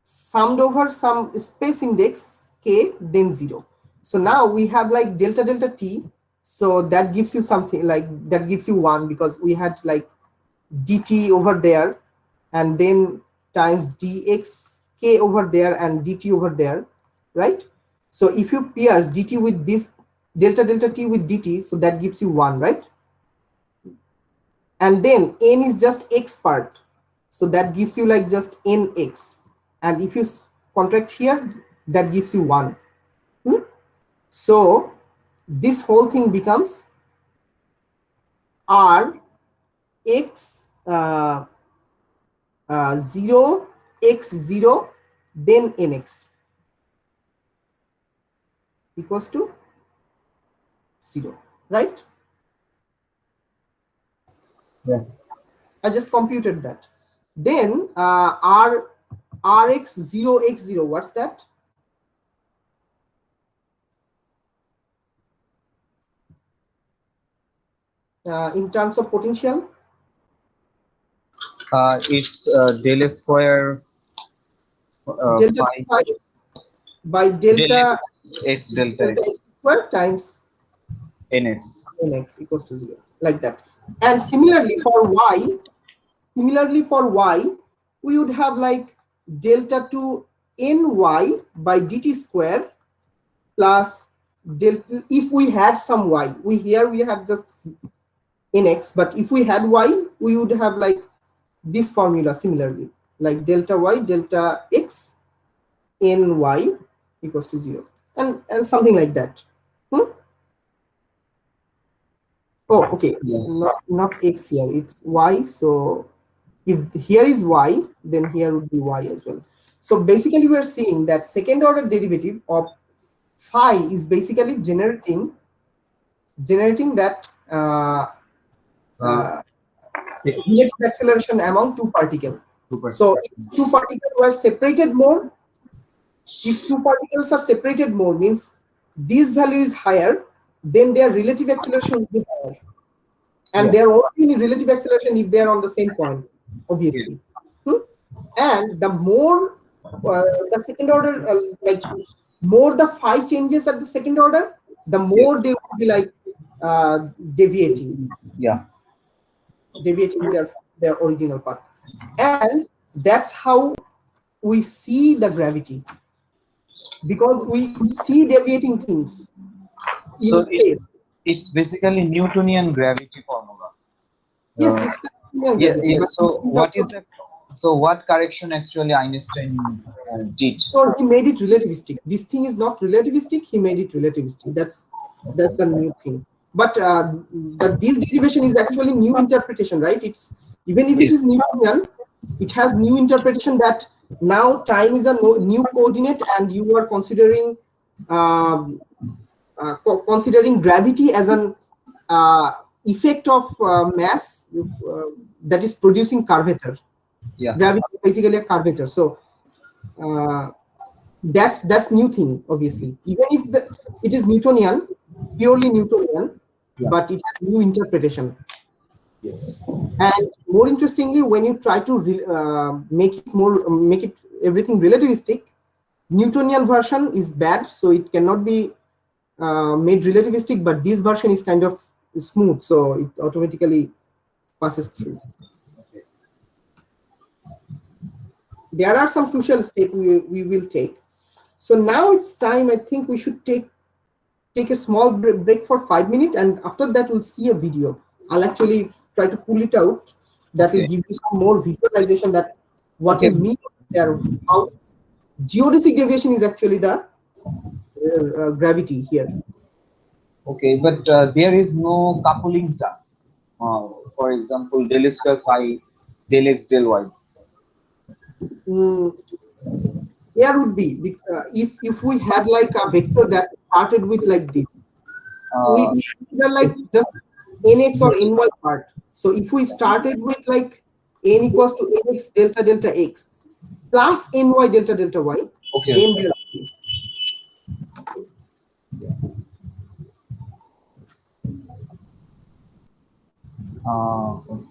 summed over some space index k, then 0. So now we have like delta delta t. So that gives you something like, that gives you 1, because we had like dt over there, and then times dx k over there and dt over there, right? So if you pairs dt with this delta delta t with dt, so that gives you 1, right? And then n is just x part, so that gives you like just nx, and if you contract here, that gives you 1. So this whole thing becomes r x 0 x 0 then nx equals to 0, right? Yeah. I just computed that. Then rx 0 x 0, what's that? In terms of potential, It's del square delta phi phi by del delta x delta delta x x square times nx. nx equals to 0, like that. And similarly for y, we would have like delta to ny by dt square plus delta, if we had some y, we have just nx, but if we had y, we would have like this formula similarly, like delta y delta x ny equals to 0, and something like that. Oh, okay, Yeah. not x here, it's y. So if here is y, then here would be y as well. So basically we are seeing that second order derivative of phi is basically generating that Uh, relative acceleration among two particles. So if two particles were separated more, if two particles are separated more, means this value is higher, then their relative acceleration will be higher. And Yeah. they are only in relative acceleration if they are on the same point, Yeah. obviously. And the more the second order, like more the phi changes at the second order, the more they will be like deviating Yeah. their original path. And that's how we see the gravity, because we see deviating things in So space. it's basically Newtonian gravity formula. Yes, it's the Newtonian Yeah. gravity. Yeah. But So in what terms is the what correction actually Einstein did? So he made it relativistic. This thing is not relativistic. He made it relativistic. That's the new thing. But this derivation is actually new interpretation, right? It's, even if it Yes. is Newtonian, it has new interpretation that now time is a new coordinate, and you are considering considering gravity as an effect of mass that is producing curvature. Yeah. Gravity is basically a curvature. So that's new thing, obviously, even if it is Newtonian, purely Newtonian, Yeah. but it has new interpretation. Yes. And more interestingly, when you try to make it everything relativistic, Newtonian version is bad, so it cannot be made relativistic, but this version is kind of smooth, so it automatically passes through. There are some crucial steps we will take. So now it's time, I think we should take a small break for 5 minutes, and after that we'll see a video. I'll actually try to pull it out. That will Okay. give you some more visualization that what Okay. we mean there. How geodesic deviation is actually the gravity here. Okay, but there is no coupling term. For example, del square phi, del x, del y. Mm, there would be if we had like a vector that started with like this, Uh, we consider like just nx or ny part. So if we started with like n equals to nx delta delta x plus ny delta delta y, okay. then there will be. Okay.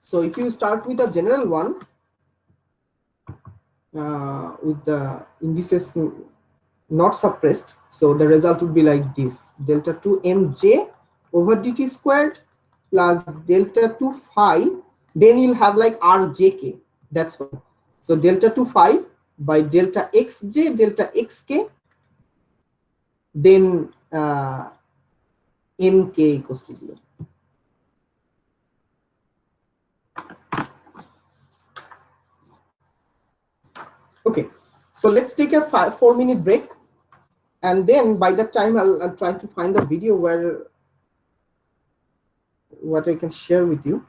So if you start with a general one with the indices not suppressed, so the result would be like this: delta 2 mj over dt squared plus delta 2 phi. Then you'll have like rjk. That's why. So delta 2 phi by delta xj delta xk, then nk equals to 0. Okay, so let's take a 4-minute break, and then by that time I'll try to find a video where what I can share with you.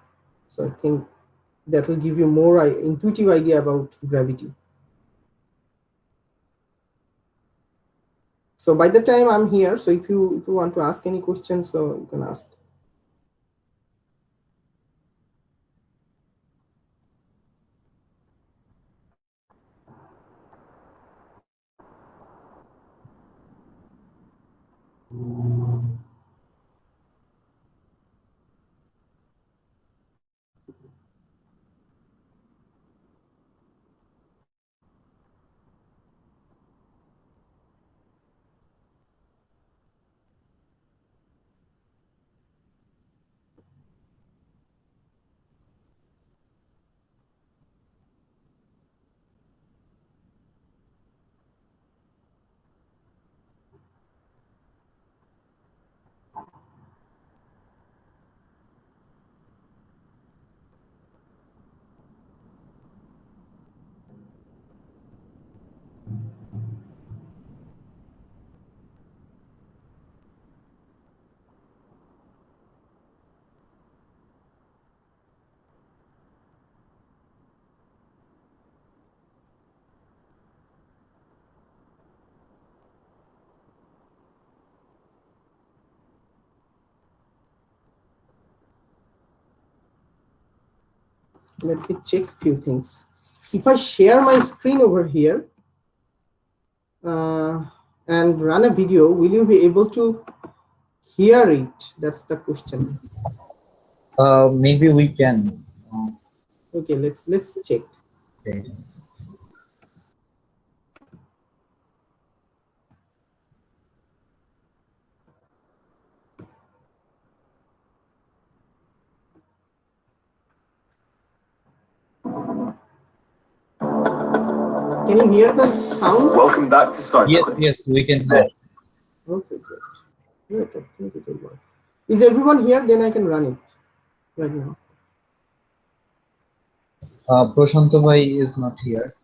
So I think that will give you more intuitive idea about gravity. So by the time I'm here, so if you want to ask any questions, so you can ask. Let me check few things. If I share my screen over here and run a video, will you be able to hear it? That's the question. Maybe we can. Okay, let's check. Okay. Can you hear the sound? Welcome back to Science Yes, Quiz. yes, we can hear. Okay, great. Great, I think it will work. Is everyone here? Then I can run it right now. Prashanto Bhai is not here.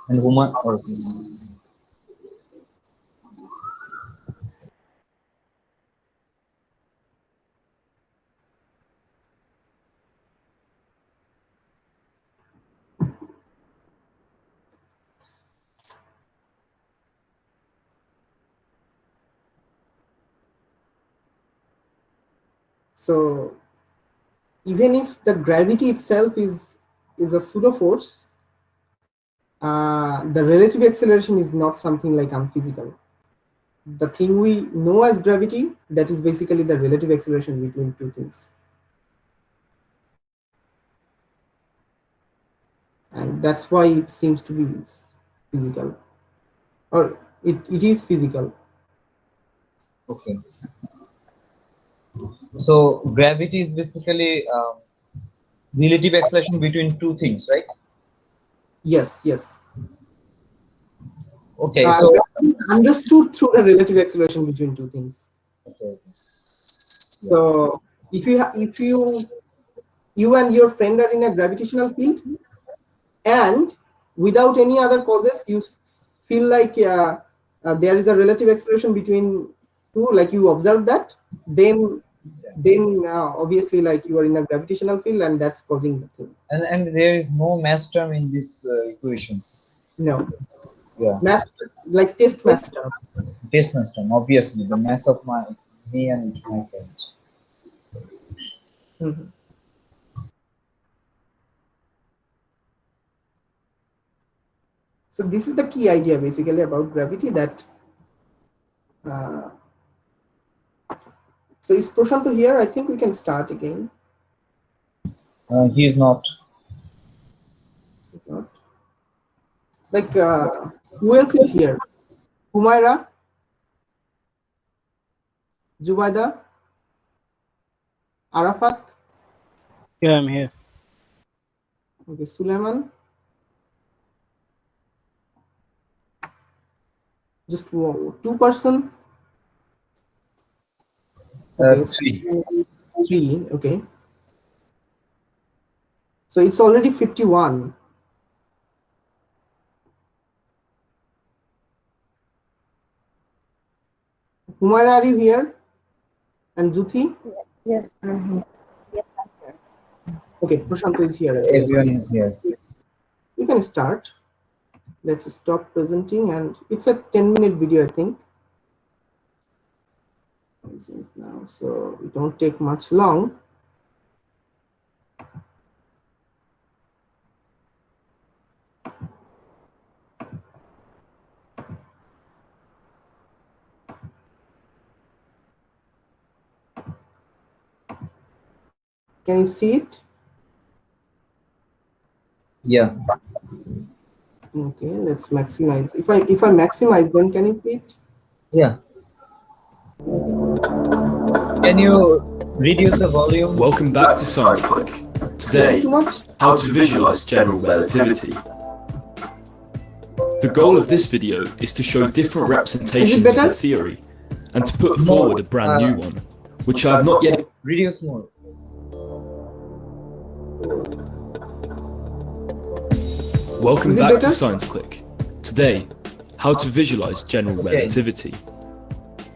And Huma. So even if the gravity itself is a pseudo force, the relative acceleration is not something like unphysical. The thing we know as gravity, that is basically the relative acceleration between two things. And that's why it seems to be physical, or it is physical. Okay. So gravity is basically relative acceleration between two things, right? Yes, yes. Okay, so Gravity understood through the relative acceleration between two things. okay. So if you and your friend are in a gravitational field, and without any other causes, you feel like there is a relative acceleration between two, like you observe that, then obviously like you are in a gravitational field, and that's causing the thing. And there is no mass term in these equations. No. Yeah. Mass, like test mass terms. Test mass term, obviously the mass of me and my friend. Mhm. So this is the key idea basically about gravity, that so is Prashanto here? I think we can start again. He is not. He's not. Like who else is here? Humaira? Jubaida? Arafat? Yeah, I'm here. Okay, Suleiman? Just two person? Okay, Three. three, okay. So it's already 51. Humaira, are you here? And Juthi? Yes, I'm here. Okay, Prashanto is here as well. Everyone is here. You can start. Let's stop presenting, and it's a 10-minute video, I think. Now, so it don't take much long. Can you see it? Yeah. Okay, let's maximize. If I maximize, then can you see it? Yeah. Can you reduce the volume? Welcome back to Science Click. Today, Too much? how to visualize general relativity. The goal of this video is to show different representations of better? the theory and to put forward a brand new one, which I have not yet. Reduce more. Welcome Is it back to better? Science Click. Today, how to visualize general relativity.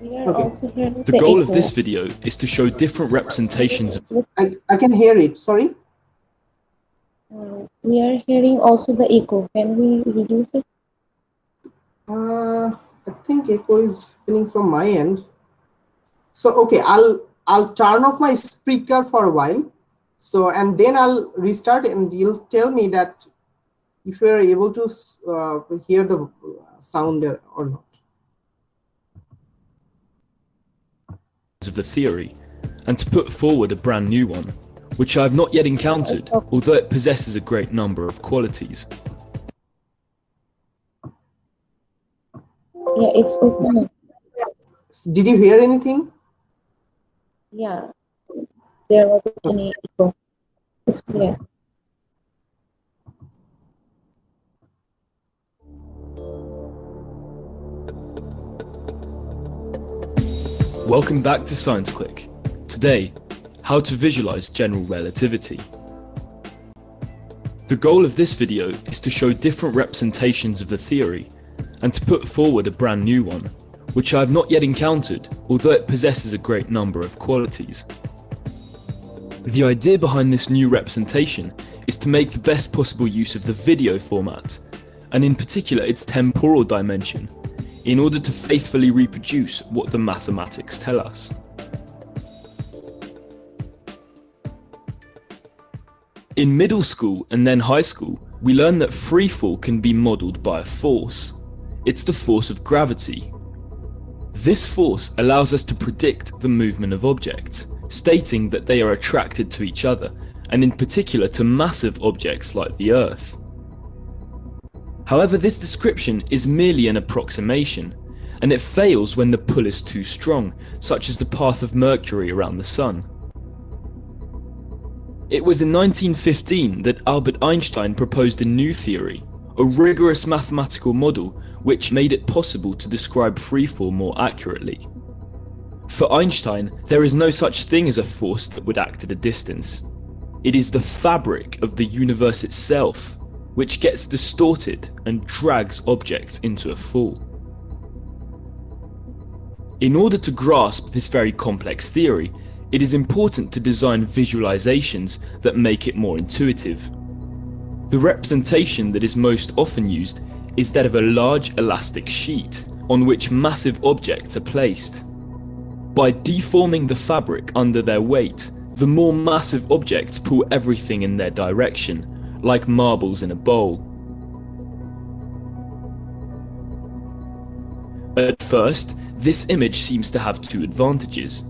We are Okay. also hearing The goal of echo. this video is to show different representations of. I can hear it. Sorry. We are hearing also the echo. Can we reduce it? I think echo is happening from my end. So okay, I'll turn off my speaker for a while. So and then I'll restart, and you'll tell me that if you are able to hear the sound or not. Of the theory and to put forward a brand new one, which I have not yet encountered, although it possesses a great number of qualities. Yeah, it's okay now. Did you hear anything? Yeah, there wasn't any echo. It's clear. Welcome back to Science Click. Today, how to visualize general relativity. The goal of this video is to show different representations of the theory and to put forward a brand new one, which I have not yet encountered, although it possesses a great number of qualities. The idea behind this new representation is to make the best possible use of the video format, and in particular its temporal dimension, in order to faithfully reproduce what the mathematics tell us. In middle school and then high school, we learn that free fall can be modelled by a force. It's the force of gravity. This force allows us to predict the movement of objects, stating that they are attracted to each other, and in particular to massive objects like the Earth. However, this description is merely an approximation, and it fails when the pull is too strong, such as the path of Mercury around the Sun. It was in 1915 that Albert Einstein proposed a new theory, a rigorous mathematical model which made it possible to describe freefall more accurately. For Einstein, there is no such thing as a force that would act at a distance. It is the fabric of the universe itself which gets distorted and drags objects into a fall. In order to grasp this very complex theory, it is important to design visualizations that make it more intuitive. The representation that is most often used is that of a large elastic sheet on which massive objects are placed. By deforming the fabric under their weight, the more massive objects pull everything in their direction, like marbles in a bowl. At first, this image seems to have two advantages.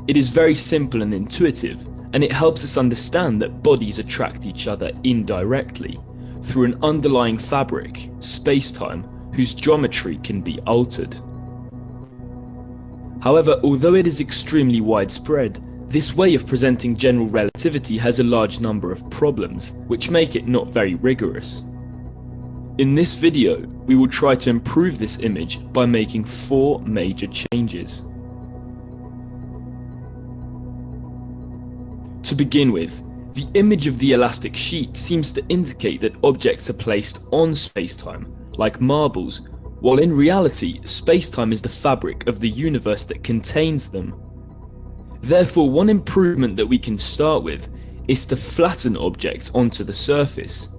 It is very simple and intuitive, and it helps us understand that bodies attract each other indirectly through an underlying fabric, space-time, whose geometry can be altered. However, although it is extremely widespread, this way of presenting general relativity has a large number of problems, which make it not very rigorous. In this video, we will try to improve this image by making 4 major changes. To begin with, the image of the elastic sheet seems to indicate that objects are placed on spacetime, like marbles, while in reality, spacetime is the fabric of the universe that contains them. Therefore, one improvement that we can start with is to flatten objects onto the surface,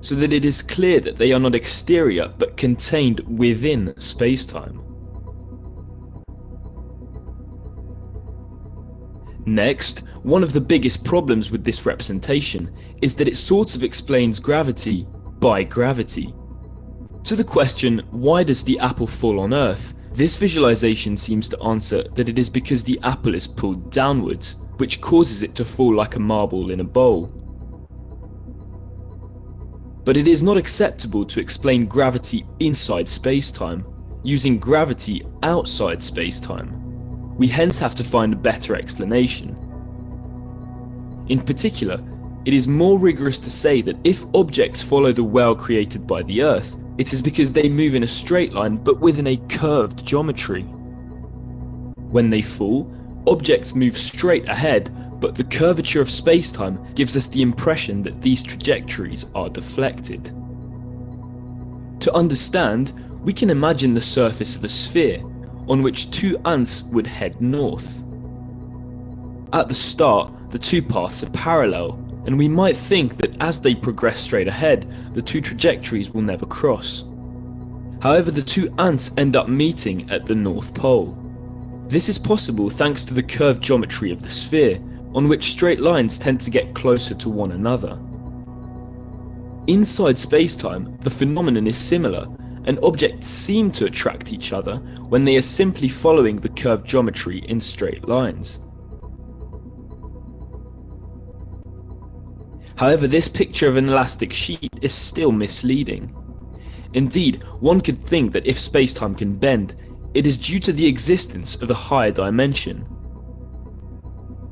so that it is clear that they are not exterior but contained within spacetime. Next, one of the biggest problems with this representation is that it sort of explains gravity by gravity. To the question, why does the apple fall on Earth? This visualization seems to answer that it is because the apple is pulled downwards, which causes it to fall like a marble in a bowl. But it is not acceptable to explain gravity inside spacetime, using gravity outside spacetime. We hence have to find a better explanation. In particular, it is more rigorous to say that if objects follow the well created by the Earth, it is because they move in a straight line but within a curved geometry. When they fall, objects move straight ahead, but the curvature of spacetime gives us the impression that these trajectories are deflected. To understand, we can imagine the surface of a sphere, on which 2 ants would head north. At the start, the 2 paths are parallel, and we might think that as they progress straight ahead, the 2 trajectories will never cross. However, the 2 ants end up meeting at the North Pole. This is possible thanks to the curved geometry of the sphere, on which straight lines tend to get closer to one another. Inside spacetime, the phenomenon is similar, and objects seem to attract each other when they are simply following the curved geometry in straight lines. However, this picture of an elastic sheet is still misleading. Indeed, one could think that if spacetime can bend, it is due to the existence of a higher dimension.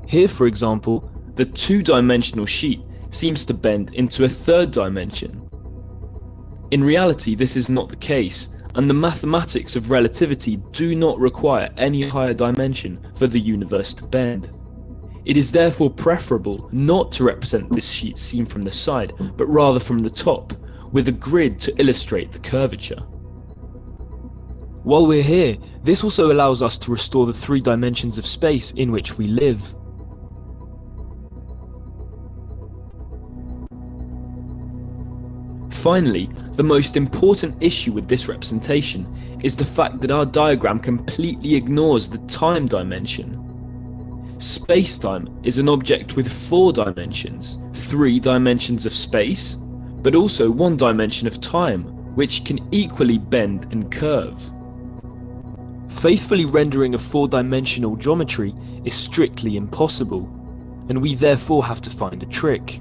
Here, for example, the 2-dimensional sheet seems to bend into a 3rd dimension. In reality, this is not the case, and the mathematics of relativity do not require any higher dimension for the universe to bend. It is therefore preferable not to represent this sheet seen from the side, but rather from the top, with a grid to illustrate the curvature. While we're here, this also allows us to restore the 3 dimensions of space in which we live. Finally, the most important issue with this representation is the fact that our diagram completely ignores the time dimension. Spacetime is an object with 4 dimensions, 3 dimensions of space, but also 1 dimension of time, which can equally bend and curve. Faithfully rendering a 4-dimensional geometry is strictly impossible, and we therefore have to find a trick.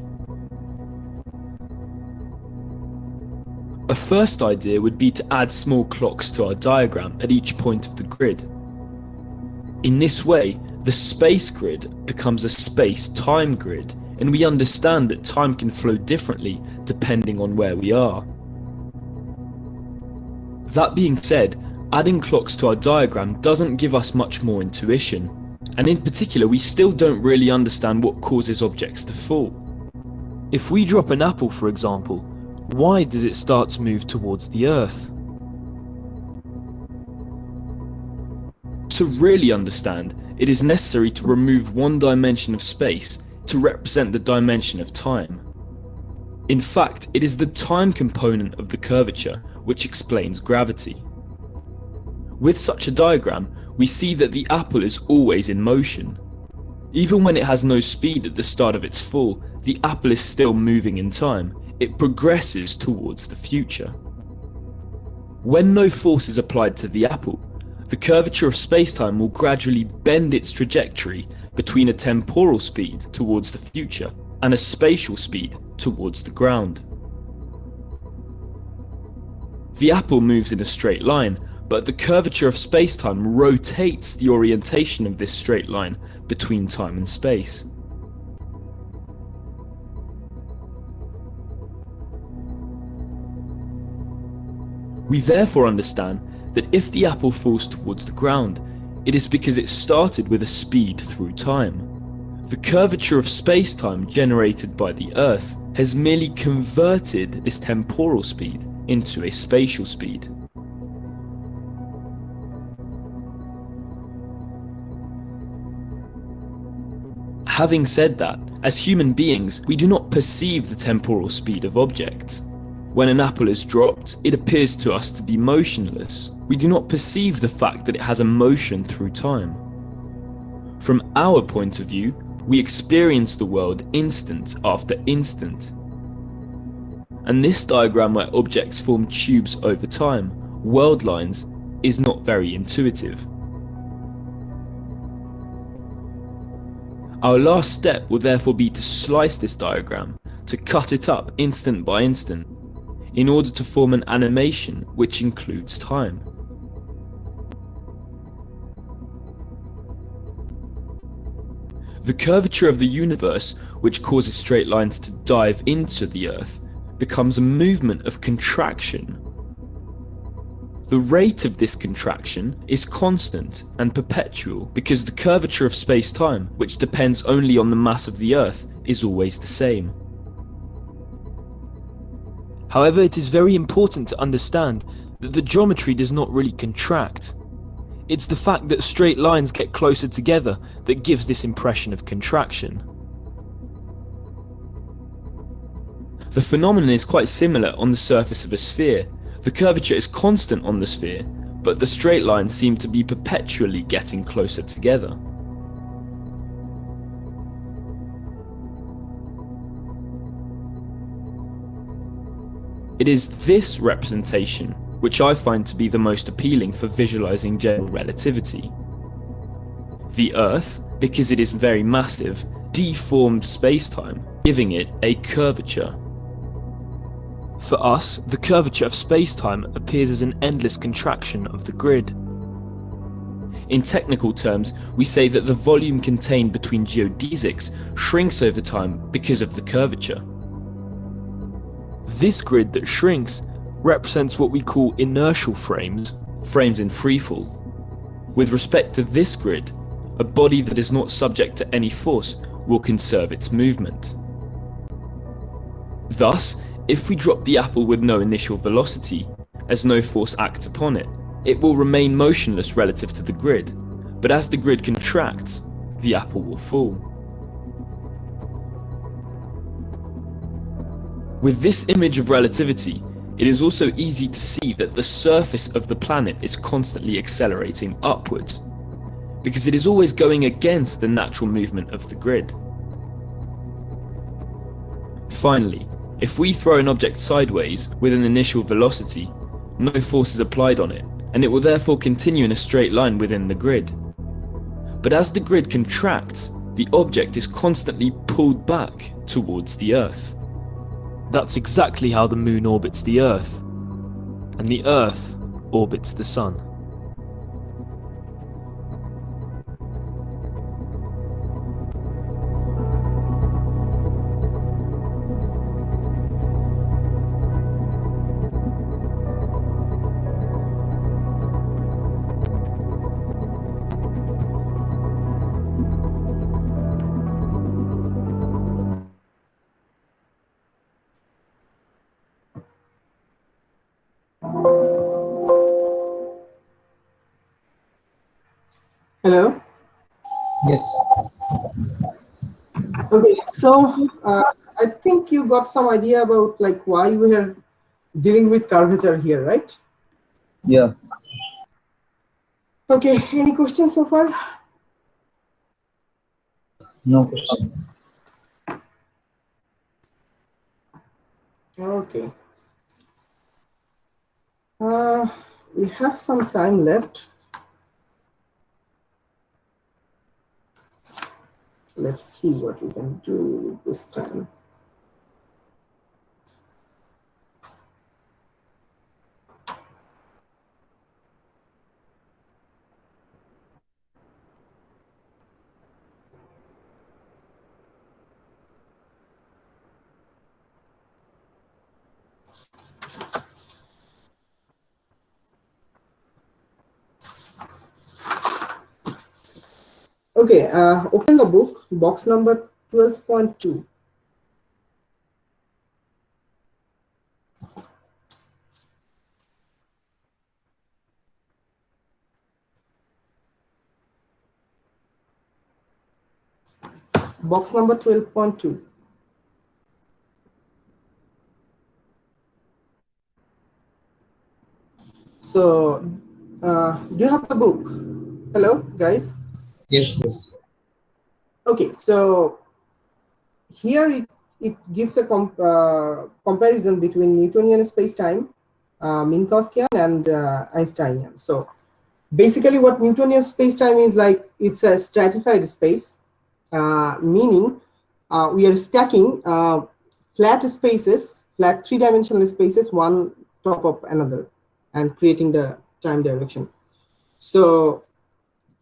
A first idea would be to add small clocks to our diagram at each point of the grid. In this way, the space grid becomes a space-time grid, and we understand that time can flow differently depending on where we are. That being said, adding clocks to our diagram doesn't give us much more intuition, and in particular we still don't really understand what causes objects to fall. If we drop an apple, for example, why does it start to move towards the Earth? To really understand, it is necessary to remove one dimension of space to represent the dimension of time. In fact, it is the time component of the curvature which explains gravity. With such a diagram, we see that the apple is always in motion. Even when it has no speed at the start of its fall, the apple is still moving in time. It progresses towards the future. When no force is applied to the apple, the curvature of spacetime will gradually bend its trajectory between a temporal speed towards the future and a spatial speed towards the ground. The apple moves in a straight line, but the curvature of spacetime rotates the orientation of this straight line between time and space. We therefore understand that if the apple falls towards the ground, it is because it started with a speed through time. The curvature of space-time generated by the Earth has merely converted this temporal speed into a spatial speed. Having said that, as human beings, we do not perceive the temporal speed of objects. When an apple is dropped, it appears to us to be motionless. We do not perceive the fact that it has a motion through time. From our point of view, we experience the world instant after instant. And this diagram where objects form tubes over time, world lines, is not very intuitive. Our last step will therefore be to slice this diagram, to cut it up instant by instant, in order to form an animation which includes time. The curvature of the universe, which causes straight lines to dive into the Earth, becomes a movement of contraction. The rate of this contraction is constant and perpetual because the curvature of space-time, which depends only on the mass of the Earth, is always the same. However, it is very important to understand that the geometry does not really contract. It's the fact that straight lines get closer together that gives this impression of contraction. The phenomenon is quite similar on the surface of a sphere. The curvature is constant on the sphere, but the straight lines seem to be perpetually getting closer together. It is this representation which I find to be the most appealing for visualizing general relativity. The Earth, because it is very massive, deformed spacetime, giving it a curvature. For us, the curvature of spacetime appears as an endless contraction of the grid. In technical terms, we say that the volume contained between geodesics shrinks over time because of the curvature. This grid that shrinks represents what we call inertial frames, frames in freefall. With respect to this grid, a body that is not subject to any force will conserve its movement. Thus, if we drop the apple with no initial velocity, as no force acts upon it, it will remain motionless relative to the grid, but as the grid contracts, the apple will fall. With this image of relativity, it is also easy to see that the surface of the planet is constantly accelerating upwards, because it is always going against the natural movement of the grid. Finally, if we throw an object sideways with an initial velocity, no force is applied on it, and it will therefore continue in a straight line within the grid. But as the grid contracts, the object is constantly pulled back towards the Earth. That's exactly how the Moon orbits the Earth. and the Earth orbits the Sun. Hello. Yes. Okay, so I think you got some idea about like why we are dealing with curvature here, right? Yeah. Okay, any questions so far? No question. Okay. We have some time left. Let's see what we can do this time. Okay, open the book, box number 12.2. Box number 12.2. So, do you have the book? Hello, guys? Yes, yes. Okay, so here it gives a comparison between Newtonian space-time, Minkowskian, and Einsteinian. So basically what Newtonian space-time is like, it's a stratified space, meaning we are stacking flat spaces, flat three-dimensional spaces, one top of another, and creating the time direction. So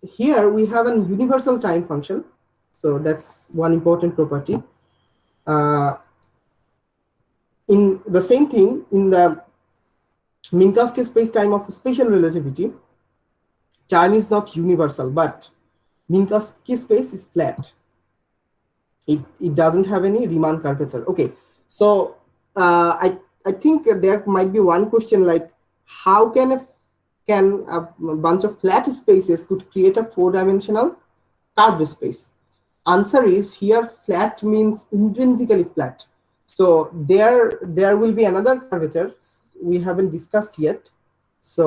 here we have a universal time function. So that's one important property. In the same thing, in the Minkowski space-time of special relativity, time is not universal, but Minkowski space is flat. It doesn't have any Riemann curvature. Okay, so I think there might be one question like, how can a bunch of flat spaces could create a four-dimensional curved space? Answer is, here flat means intrinsically flat. So there will be another curvature we haven't discussed yet. So